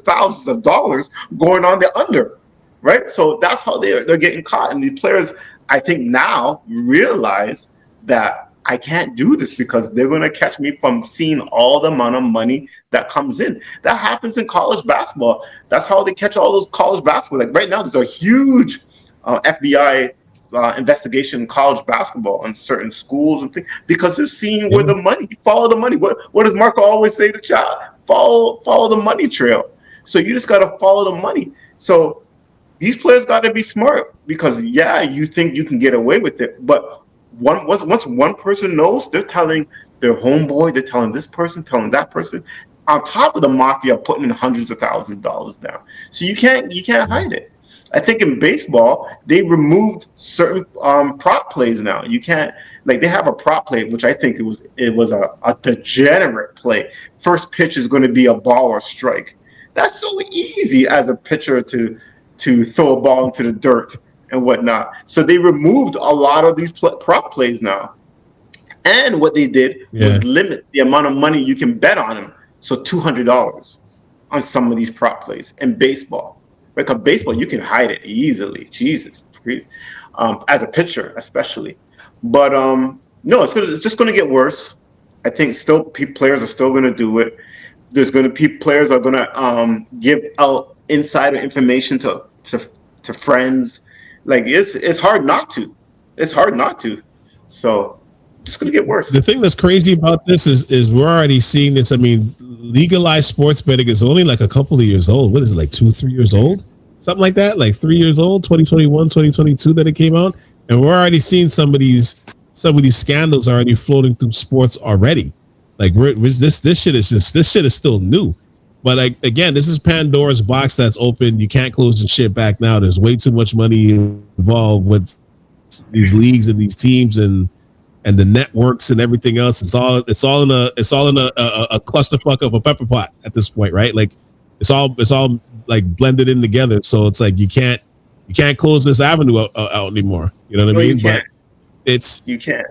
thousands of dollars going on the under, right? So that's how they're getting caught. And the players, I think, now realize that I can't do this because they're going to catch me from seeing all the amount of money that comes in. That happens in college basketball. That's how they catch all those college basketball. Like right now, there's a huge FBI investigation in college basketball on certain schools and things, because they're seeing where the money. Follow the money. What does Marco always say to child? Follow the money trail. So you just got to follow the money. So these players got to be smart, because you think you can get away with it, but once one person knows, they're telling their homeboy, they're telling this person, telling that person, on top of the mafia putting in hundreds of thousands of dollars down. So you can't hide it. I think in baseball they removed certain prop plays now. You can't, like, they have a prop play which I think it was a degenerate play. First pitch is going to be a ball or strike. That's so easy as a pitcher to throw a ball into the dirt and whatnot. So they removed a lot of these prop plays now. And what they did was limit the amount of money you can bet on them. So $200 on some of these prop plays in baseball. Because baseball, you can hide it easily. Jesus Christ. As a pitcher, especially. But no, it's just going to get worse. I think still players are still going to do it. There's going to players are going to give out insider information to friends. Like it's hard not to. It's hard not to. So it's going to get worse. The thing that's crazy about this is we're already seeing this. I mean, legalized sports betting is only like a couple of years old. What is it, like 2-3 years old? Something like that, like 3 years old, 2021, 2022 that it came out. And we're already seeing some of these scandals already floating through sports already. Like this shit is still new. But like, again, this is Pandora's box that's open. You can't close the shit back now. There's way too much money involved with these leagues and these teams and the networks and everything else. It's all in a clusterfuck of a pepper pot at this point, right? Like it's all like blended in together. So it's like you can't close this avenue out anymore. You know what I mean? But you can't.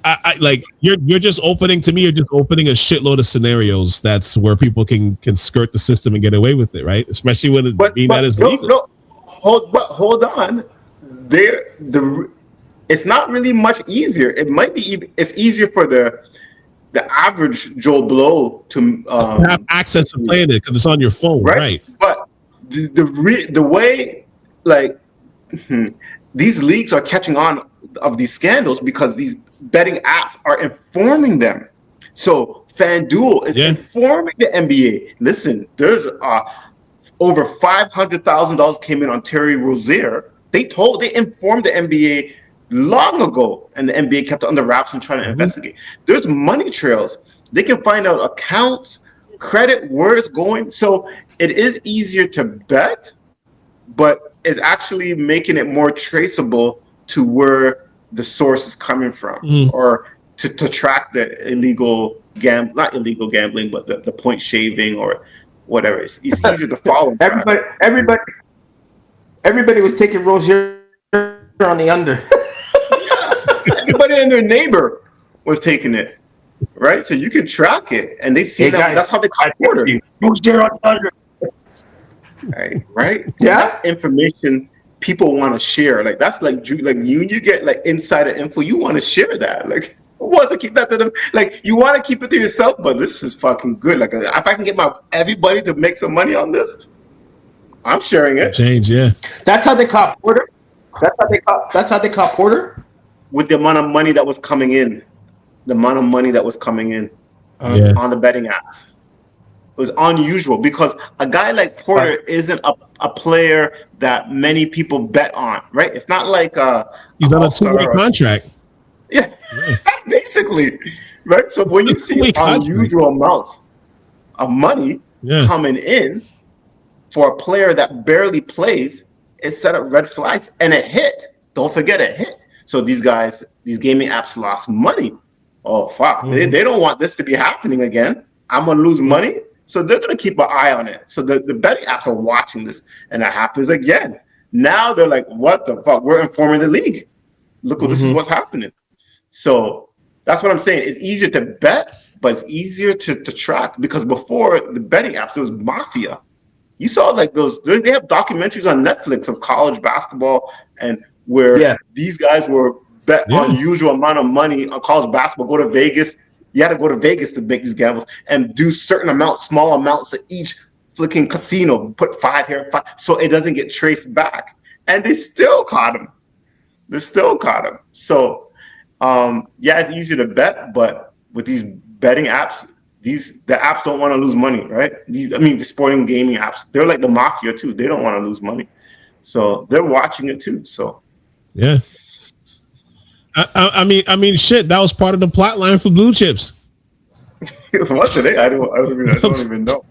I like you're just opening, to me, you're just opening a shitload of scenarios that's where people can skirt the system and get away with it, right? Especially when that is legal. No, hold on. It's not really much easier. It might be. It's easier for the average Joe Blow to have access to playing it because it's on your phone, right? But the way, like, these leagues are catching on of these scandals because these betting apps are informing them. So FanDuel is informing the NBA. Listen, there's over $500,000 came in on Terry Rozier. They informed the NBA long ago, and the NBA kept it under wraps and trying to investigate. There's money trails. They can find out accounts, credit, where it's going. So it is easier to bet, but it's actually making it more traceable to where the source is coming from, or to track the not illegal gambling, but the point shaving or whatever. It's easier to follow. Everybody was taking Rozier on the under. Everybody and their neighbor was taking it, right? So you can track it, and they see that. That's how they caught Porter. Rozier on the under. Right? Yeah. That's information people want to share. Like that's like you get like insider info. You want to share that. Like Who wants to keep that to them? Like, you want to keep it to yourself, but this is fucking good. Like, if I can get everybody to make some money on this, I'm sharing it. Change, yeah. That's how they caught Porter. That's how they caught Porter. With the amount of money that was coming in, on the betting apps. It was unusual because a guy like Porter isn't a player that many people bet on, right? It's not like he's on a 2-way contract. Yeah, basically, right? So when you see unusual amounts of money coming in for a player that barely plays, it set up red flags, and it hit. Don't forget it hit. So these gaming apps lost money. Oh, fuck. Mm-hmm. They don't want this to be happening again. I'm going to lose money. So they're going to keep an eye on it. So the betting apps are watching this, and it happens again. Now they're like, what the fuck? We're informing the league. Look, this is what's happening. So that's what I'm saying. It's easier to bet, but it's easier to track, because before the betting apps, there was mafia. You saw like those, they have documentaries on Netflix of college basketball, and where these guys were bet unusual amount of money on college basketball, go to Vegas. You had to go to Vegas to make these gambles and do certain amounts, small amounts at each flicking casino, put 5 here, 5, so it doesn't get traced back. And they still caught him. So, it's easier to bet, but with these betting apps, the apps don't want to lose money, right? The sporting gaming apps, they're like the mafia too. They don't want to lose money. So they're watching it too. So, yeah. I mean, shit. That was part of the plot line for Blue Chips. What's it? I don't even know.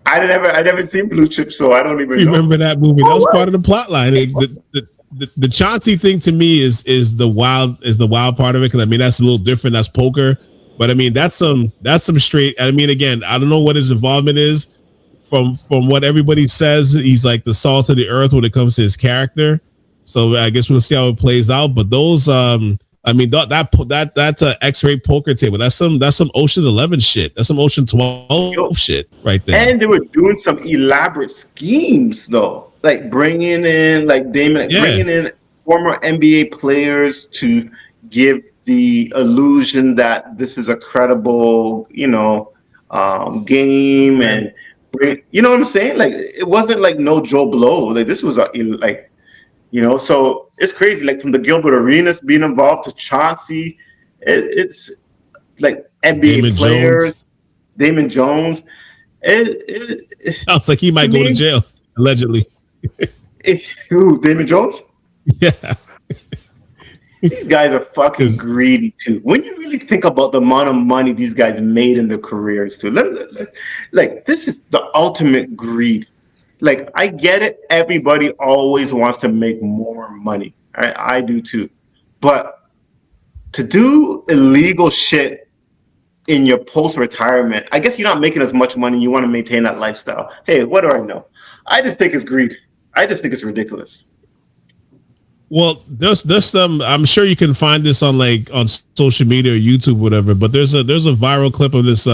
I never seen Blue Chips, so I don't even know. Remember that movie? That was part of the plot line. The Chauncey thing to me is the wild part of it, because I mean that's a little different. That's poker, but I mean that's some straight. I mean, again, I don't know what his involvement is. From what everybody says, he's like the salt of the earth when it comes to his character. So I guess we'll see how it plays out. But those, I mean, that's a X-ray poker table. That's some Ocean 11 shit. That's some Ocean 12 shit right there. And they were doing some elaborate schemes though, like bringing in bringing in former NBA players to give the illusion that this is a credible, game, and you know what I'm saying? Like, it wasn't like no Joe Blow. Like, this was so it's crazy. Like, from the Gilbert Arenas being involved to Chauncey, it's like NBA Damon players, Jones. Damon Jones. It sounds like he might go to jail, allegedly. Who, Damon Jones? Yeah. These guys are fucking greedy too. When you really think about the amount of money these guys made in their careers too, like, this is the ultimate greed. Like, I get it. Everybody always wants to make more money. I do too. But to do illegal shit in your post-retirement, I guess you're not making as much money. You want to maintain that lifestyle. Hey, what do I know? I just think it's greed. I just think it's ridiculous. Well, there's some. I'm sure you can find this on social media or YouTube, whatever. But there's a viral clip of this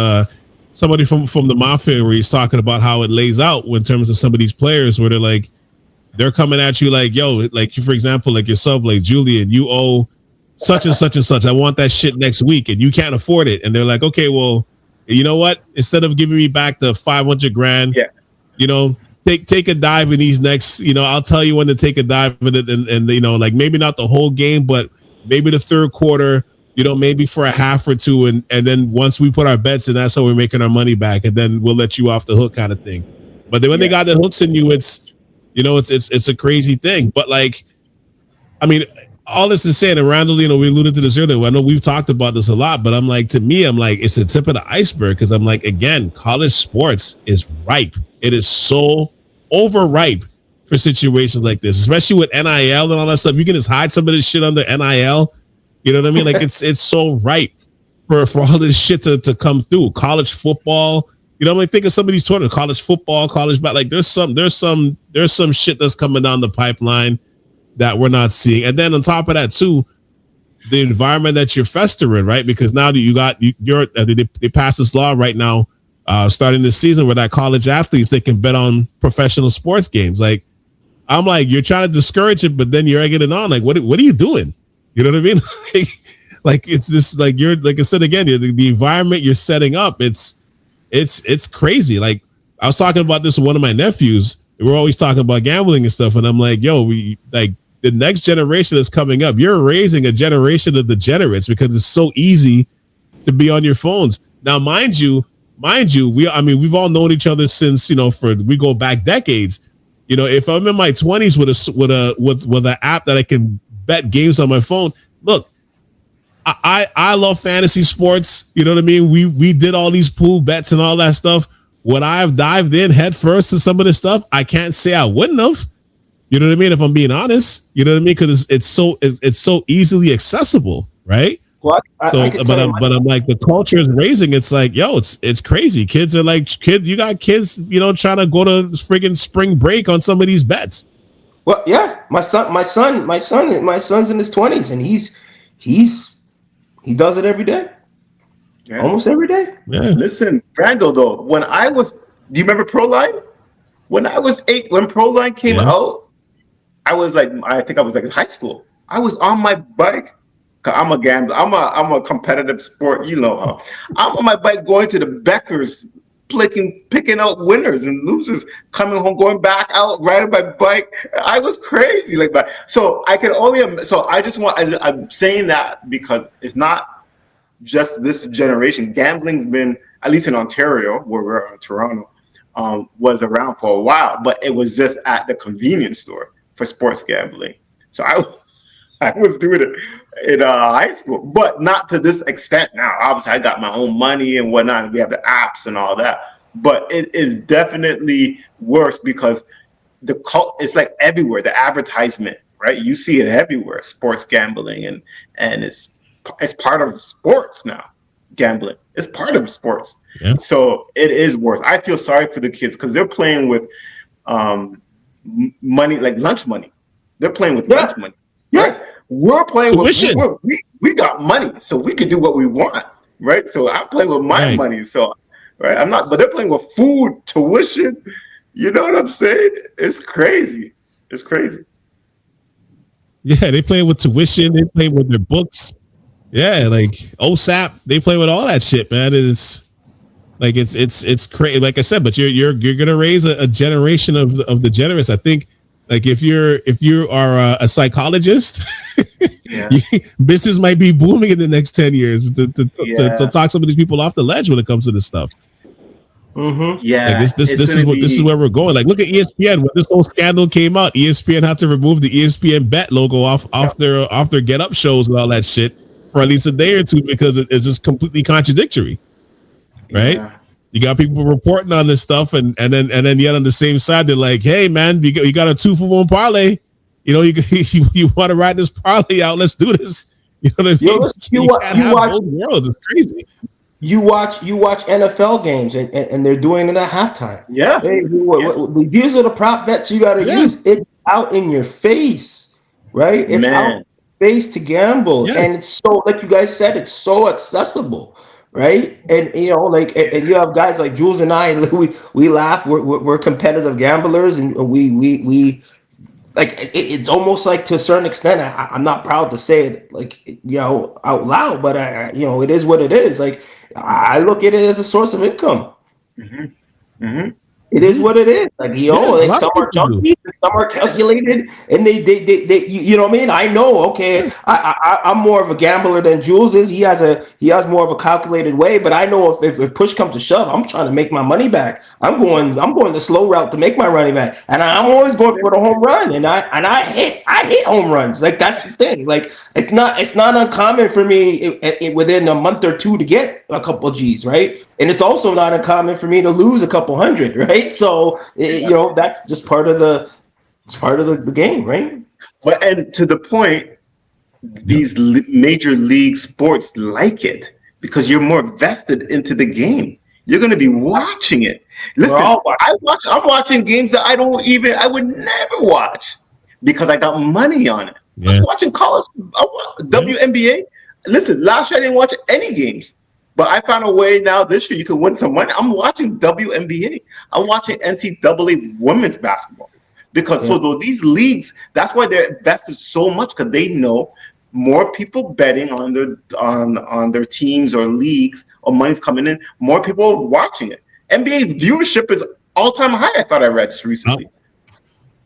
somebody from the mafia where he's talking about how it lays out in terms of some of these players, where they're coming at you like, yo, like, for example, like yourself, like Julian, you owe such and such and such. I want that shit next week, and you can't afford it. And they're like, okay, well, you know what? Instead of giving me back the $500,000, take a dive in these next, I'll tell you when to take a dive in it, and like, maybe not the whole game, but maybe the third quarter, maybe for a half or two, and then once we put our bets in, that's how we're making our money back, and then we'll let you off the hook, kind of thing. But then when they got the hooks in you, it's a crazy thing. But like, I mean, all this is saying, and Randall, we alluded to this earlier. I know we've talked about this a lot, but I'm like, it's the tip of the iceberg, because I'm like, again, college sports is ripe. It is so overripe for situations like this, especially with NIL and all that stuff. You can just hide some of this shit under NIL. You know what I mean? Like, it's so ripe for all this shit to come through. College football, think of some of these tournaments, college football, like there's some shit that's coming down the pipeline that we're not seeing. And then on top of that too, the environment that you're festering, right? Because now that they passed this law right now, starting this season, where that college athletes, they can bet on professional sports games. Like, I'm like, you're trying to discourage it, but then you're egging it on. Like, what are you doing? You know what I mean? Like it's this, like you're, like I said again, the environment you're setting up, it's crazy. Like I was talking about this with one of my nephews. We're always talking about gambling and stuff, and I'm like, yo, we like the next generation that's coming up. You're raising a generation of degenerates because it's so easy to be on your phones. Now, mind you, we've all known each other since, we go back decades. If I'm in my 20s with an app that I can bet games on my phone, look, I love fantasy sports. You know what I mean? We did all these pool bets and all that stuff. Would I have dived in head first to some of this stuff? I can't say I wouldn't have. You know what I mean? If I'm being honest, you know what I mean? Because it's so easily accessible, right? Well, but I'm like, the culture is raising. It's like, yo, it's crazy. Kids are like, you got kids, trying to go to friggin' spring break on some of these bets. Well, yeah, my son's in his 20s, and he does it every day. Yeah. Almost every day. Yeah. Listen, Brando, though, do you remember Proline? When I was 8, when Proline came out, I think I was like in high school. I was on my bike. I'm a gambler. I'm a competitive sport. You know how I'm on my bike going to the Beckers, picking out winners and losers, coming home, going back out, riding my bike. I was crazy like that. So I can only. So I'm saying that because it's not just this generation. Gambling's been, at least in Ontario, where we're in Toronto, was around for a while, but it was just at the convenience store for sports gambling. So I was doing it in high school, but not to this extent now. Obviously, I got my own money and whatnot. We have the apps and all that, but it is definitely worse because it's like everywhere. The advertisement, right? You see it everywhere. Sports gambling, and it's part of sports now. Gambling is part of sports, so it is worse. I feel sorry for the kids because they're playing with money, like lunch money. They're playing with lunch money. Right? We're playing tuition. We got money, so we can do what we want, right? So I'm playing with my money, so right. I'm not, but they're playing with food, tuition. You know what I'm saying? It's crazy. It's crazy. Yeah, they play with tuition. They play with their books. Yeah, like OSAP. They play with all that shit, man. It's like it's crazy. Like I said, but you're gonna raise a generation of degenerates. I think. Like if you are a psychologist, business might be booming in the next 10 years to talk some of these people off the ledge when it comes to this stuff. Mm-hmm. Yeah, like this is where we're going. Like look at ESPN. When this whole scandal came out, ESPN had to remove the ESPN Bet logo off their Get Up shows and all that shit for at least a day or two because it's just completely contradictory, right? Yeah. You got people reporting on this stuff, and then yet on the same side, they're like, "Hey, man, you got a 2-for-1 parlay. You want to ride this parlay out? Let's do this." You know what I mean? You can't have both worlds. It's crazy. You watch NFL games, and they're doing it at halftime. Yeah. Hey, these are the prop bets you got to use. It's out in your face, right? It's out in your face to gamble, and it's so, like you guys said, it's so accessible. Right, and and you have guys like Jules and I. We laugh. We're competitive gamblers, and we like it's almost like to a certain extent. I'm not proud to say it, like out loud, but it is what it is. Like I look at it as a source of income. Mm-hmm. Mm-hmm. It is what it is. Like like some are junkies, some are calculated, and they you know what I mean. I know. Okay, I'm more of a gambler than Jules is. He has more of a calculated way. But I know if push comes to shove, I'm trying to make my money back. I'm going the slow route to make my money back, and I'm always going for the home run. And I hit home runs. Like that's the thing. Like it's not uncommon for me within a month or two to get a couple G's, right? And it's also not uncommon for me to lose a couple hundred, right? So that's just part of the game, right? But and to the point, these major league sports like it because you're more vested into the game. You're going to be watching it. Listen, I'm watching games that I would never watch because I got money on it. Yeah. I was watching college WNBA. Listen, last year I didn't watch any games. But I found a way now this year you can win some money. I'm watching WNBA. I'm watching NCAA women's basketball. Because so these leagues, that's why they're invested so much because they know more people betting on their teams or leagues, or money's coming in, more people are watching it. NBA's viewership is all-time high. I thought I read just recently.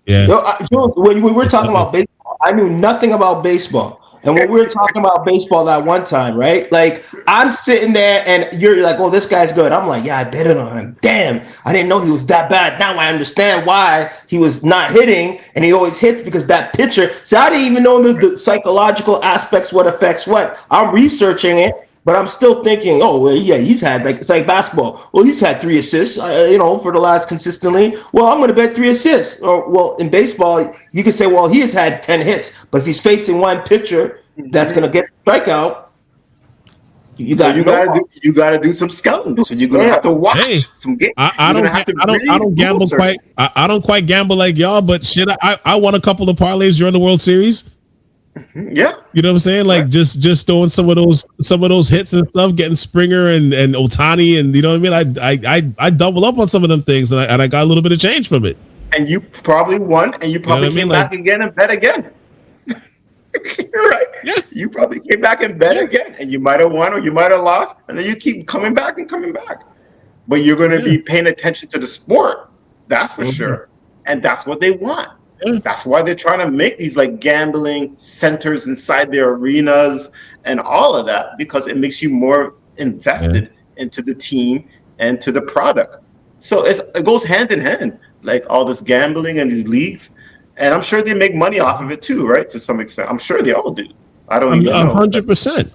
Yeah. When we were talking about baseball, I knew nothing about baseball. And when we were talking about baseball that one time, right? Like, I'm sitting there and you're like, oh, this guy's good. I'm like, yeah, I betted on him. Damn, I didn't know he was that bad. Now I understand why he was not hitting and he always hits, because that pitcher. See, I didn't even know the psychological aspects, what affects what. I'm researching it. But I'm still thinking, oh, well, yeah, he's had, like, it's like basketball. Well, he's had 3 assists, for the last consistently. Well, I'm going to bet 3 assists. Or, well, in baseball, you could say, well, he has had 10 hits. But if he's facing one pitcher that's going to get a strikeout, you got to do some scouting. So you're going to have to watch some games. I don't gamble quite. I don't quite gamble like y'all, but shit, I won a couple of parlays during the World Series. Yeah, you know what I'm saying? Like, just throwing some of those hits and stuff, getting Springer and Ohtani, and you know what I mean. I double up on some of them things, and I got a little bit of change from it. And you probably won, and you probably came back again and bet again. Right? Yeah. You probably came back and bet again, and you might have won or you might have lost, and then you keep coming back and coming back. But you're going to be paying attention to the sport, that's for sure, and that's what they want. That's why they're trying to make these like gambling centers inside their arenas and all of that, because it makes you more invested into the team and to the product. So it goes hand in hand, like all this gambling and these leagues. And I'm sure they make money off of it too, right? To some extent. I'm sure they all do. I don't even know. 100%.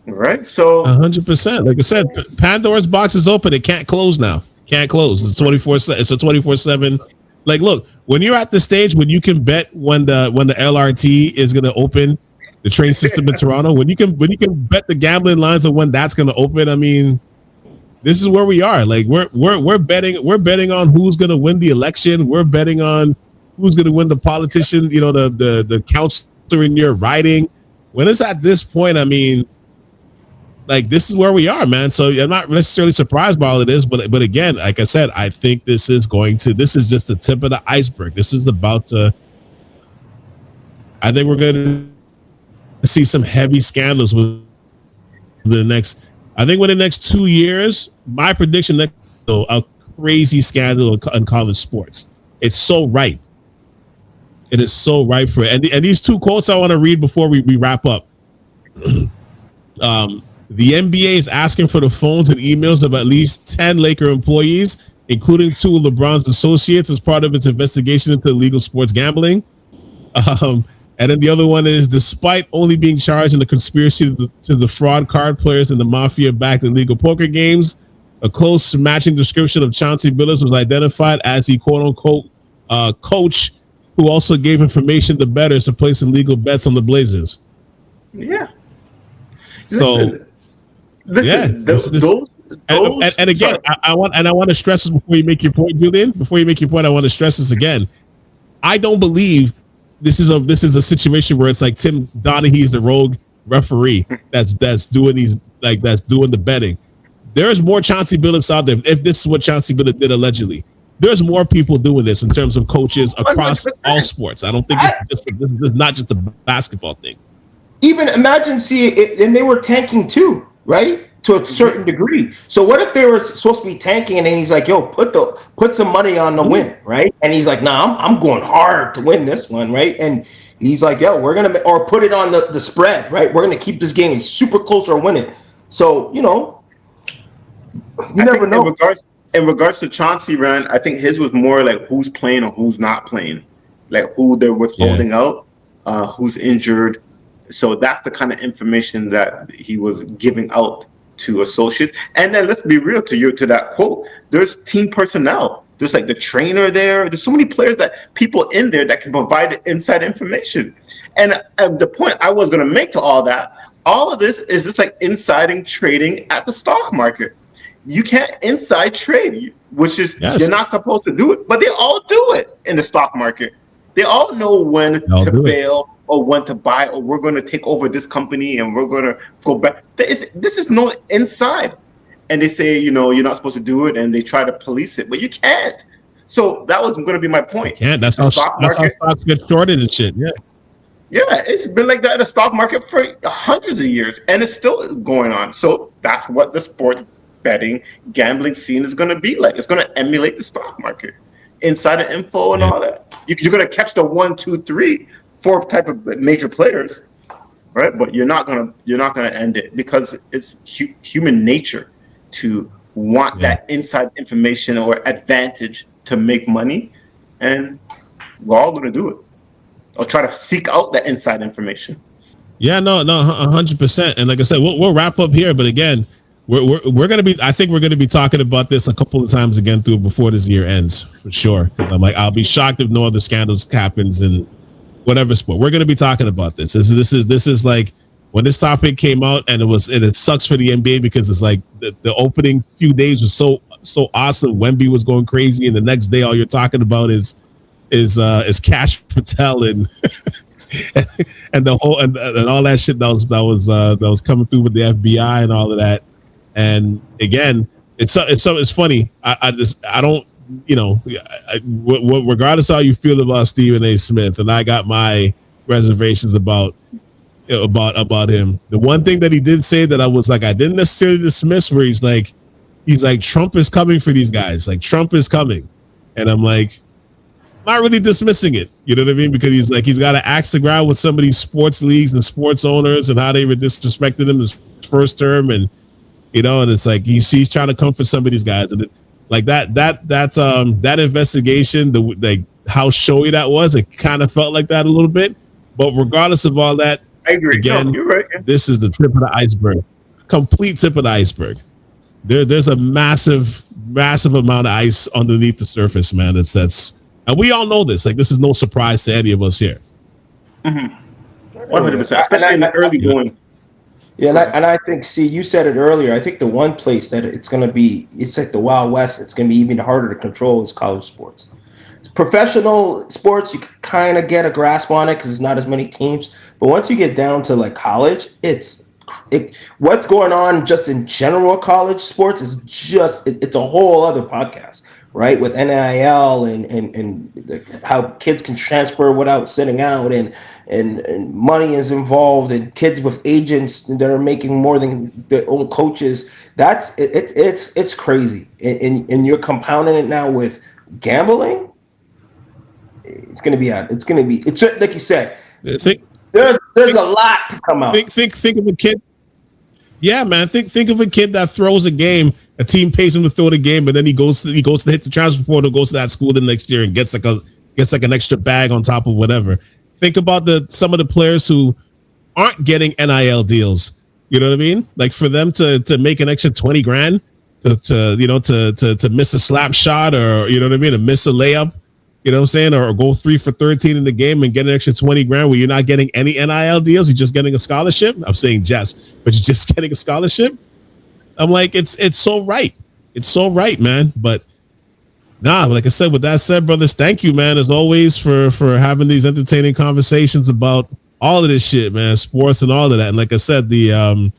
Right? So 100%. Like I said, Pandora's box is open. It can't close now. Can't close. It's 24/7. It's a 24/7. Like, look, when you're at the stage when you can bet when the LRT is going to open, the train system in Toronto, when you can bet the gambling lines of when that's going to open, I mean, this is where we are. Like, we're betting on who's going to win the election. We're betting on who's going to win the politician. You know, the counselor in your riding. When it's at this point, I mean, like, this is where we are, man. So I'm not necessarily surprised by all of this, but again, like I said, I think this is just the tip of the iceberg. This is about to. I think we're going to see some heavy scandals within the next 2 years. My prediction next, a crazy scandal in college sports. It's so right. It is so right for it. And these 2 quotes I want to read before we wrap up. The NBA is asking for the phones and emails of at least 10 Laker employees, including 2 of LeBron's associates, as part of its investigation into illegal sports gambling. And then the other one is, despite only being charged in the conspiracy to defraud card players and the mafia-backed illegal poker games, a close matching description of Chauncey Billups was identified as the quote-unquote coach who also gave information to bettors to place illegal bets on the Blazers. Yeah. Listen, and again, I want to stress this before you make your point, Julian. Before you make your point, I want to stress this again. I don't believe this is a situation where it's like Tim Donaghy's the rogue referee that's doing the betting. There's more Chauncey Billups out there. If this is what Chauncey Billups did allegedly, there's more people doing this in terms of coaches across 100%. All sports. I don't think this is not just a basketball thing. Even imagine, and they were tanking too, right? To a certain degree. So what if they were supposed to be tanking, and then he's like, "Yo, put some money on the win," right? And he's like, "Nah, I'm going hard to win this one," right? And he's like, "Yo, we're gonna or put it on the spread, right? We're gonna keep this game super close or win it." So you never know. In regards to Chauncey, Rand, I think his was more like who's playing or who's not playing, like who they're withholding out, who's injured. So that's the kind of information that he was giving out to associates. And then let's be real, to that quote, there's team personnel. There's like the trainer there. There's so many players, that people in there that can provide inside information. And the point I was going to make to all of this is just like insiding trading at the stock market. You can't inside trade, which is You're not supposed to do it, but they all do it in the stock market. They all know when to bail or when to buy, or we're going to take over this company and we're going to go back. This is no inside. And they say, you're not supposed to do it, and they try to police it, but you can't. So that was going to be my point. You can't. That's how stocks get shorted and shit. Yeah. Yeah, it's been like that in the stock market for hundreds of years, and it's still going on. So that's what the sports betting, gambling scene is going to be like. It's going to emulate the stock market, insider info and Yeah. all that. You're going to catch the 1, 2, 3, 4 type of major players, right? But you're not gonna end it because it's human nature to want Yeah. that inside information or advantage to make money, and we're all going to do it. Or try to seek out that inside information. Yeah, no, 100%. And like I said, we'll wrap up here. But again, we're gonna be. I think we're gonna be talking about this a couple of times again through before this year ends for sure. I'm like, I'll be shocked if no other scandals happens in whatever sport. We're gonna be talking about this. This is like when this topic came out, and it sucks for the NBA because it's like the opening few days was so awesome. Wemby was going crazy, and the next day all you're talking about is Cash Patel and and the whole and all that shit that was coming through with the FBI and all of that. And again, it's funny. I don't, regardless of how you feel about Stephen A. Smith, and I got my reservations about him. The one thing that he did say that I was like, I didn't necessarily dismiss, where he's like Trump is coming for these guys, like Trump is coming, and I'm like, not really dismissing it, you know what I mean? Because he's got to axe the ground with some of these sports leagues and sports owners and how they were disrespecting him his first term, and and it's like he's trying to comfort some of these guys, and that investigation, like how showy that was, it kind of felt like that a little bit. But regardless of all that, I agree. Again, you're right. This is the tip of the iceberg, complete tip of the iceberg. There's a massive amount of ice underneath the surface, man. And we all know this. Like, this is no surprise to any of us here. 100%, especially in the early going. Yeah, and I think, see, you said it earlier. I think the one place that it's going to be, it's like the Wild West. It's going to be even harder to control is college sports. Professional sports, you can kind of get a grasp on it because there's not as many teams. But once you get down to like college, what's going on just in general college sports is it's a whole other podcast, right? With NIL and how kids can transfer without sitting out, and money is involved, and kids with agents that are making more than their own coaches. It's crazy, and you're compounding it now with gambling. It's like you said. There's a lot to come out. Think of a kid. Yeah, man. Think of a kid that throws a game. A team pays him to throw the game, but then he goes to hit the transfer portal, goes to that school the next year, and gets like an extra bag on top of whatever. Think about some of the players who aren't getting NIL deals. You know what I mean? Like, for them to make an extra $20,000 to miss a slap shot, or to miss a layup. You know what I'm saying? Or go 3 for 13 in the game and get an extra $20,000 where you're not getting any NIL deals. You're just getting a scholarship. I'm saying but you're just getting a scholarship. I'm like, it's so right. It's so right, man. But like I said, with that said, brothers, thank you, man, as always, for having these entertaining conversations about all of this shit, man, sports and all of that. And like I said, the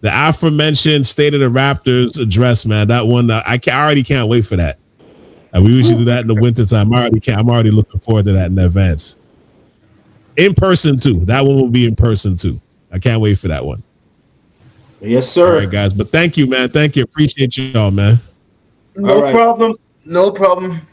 aforementioned State of the Raptors address, man, that one, I already can't wait for that. And we usually do that in the wintertime. I'm already looking forward to that in advance. In person, too. That one will be in person, too. I can't wait for that one. Yes, sir. All right, guys. But thank you, man. Thank you. Appreciate you all, man. No problem.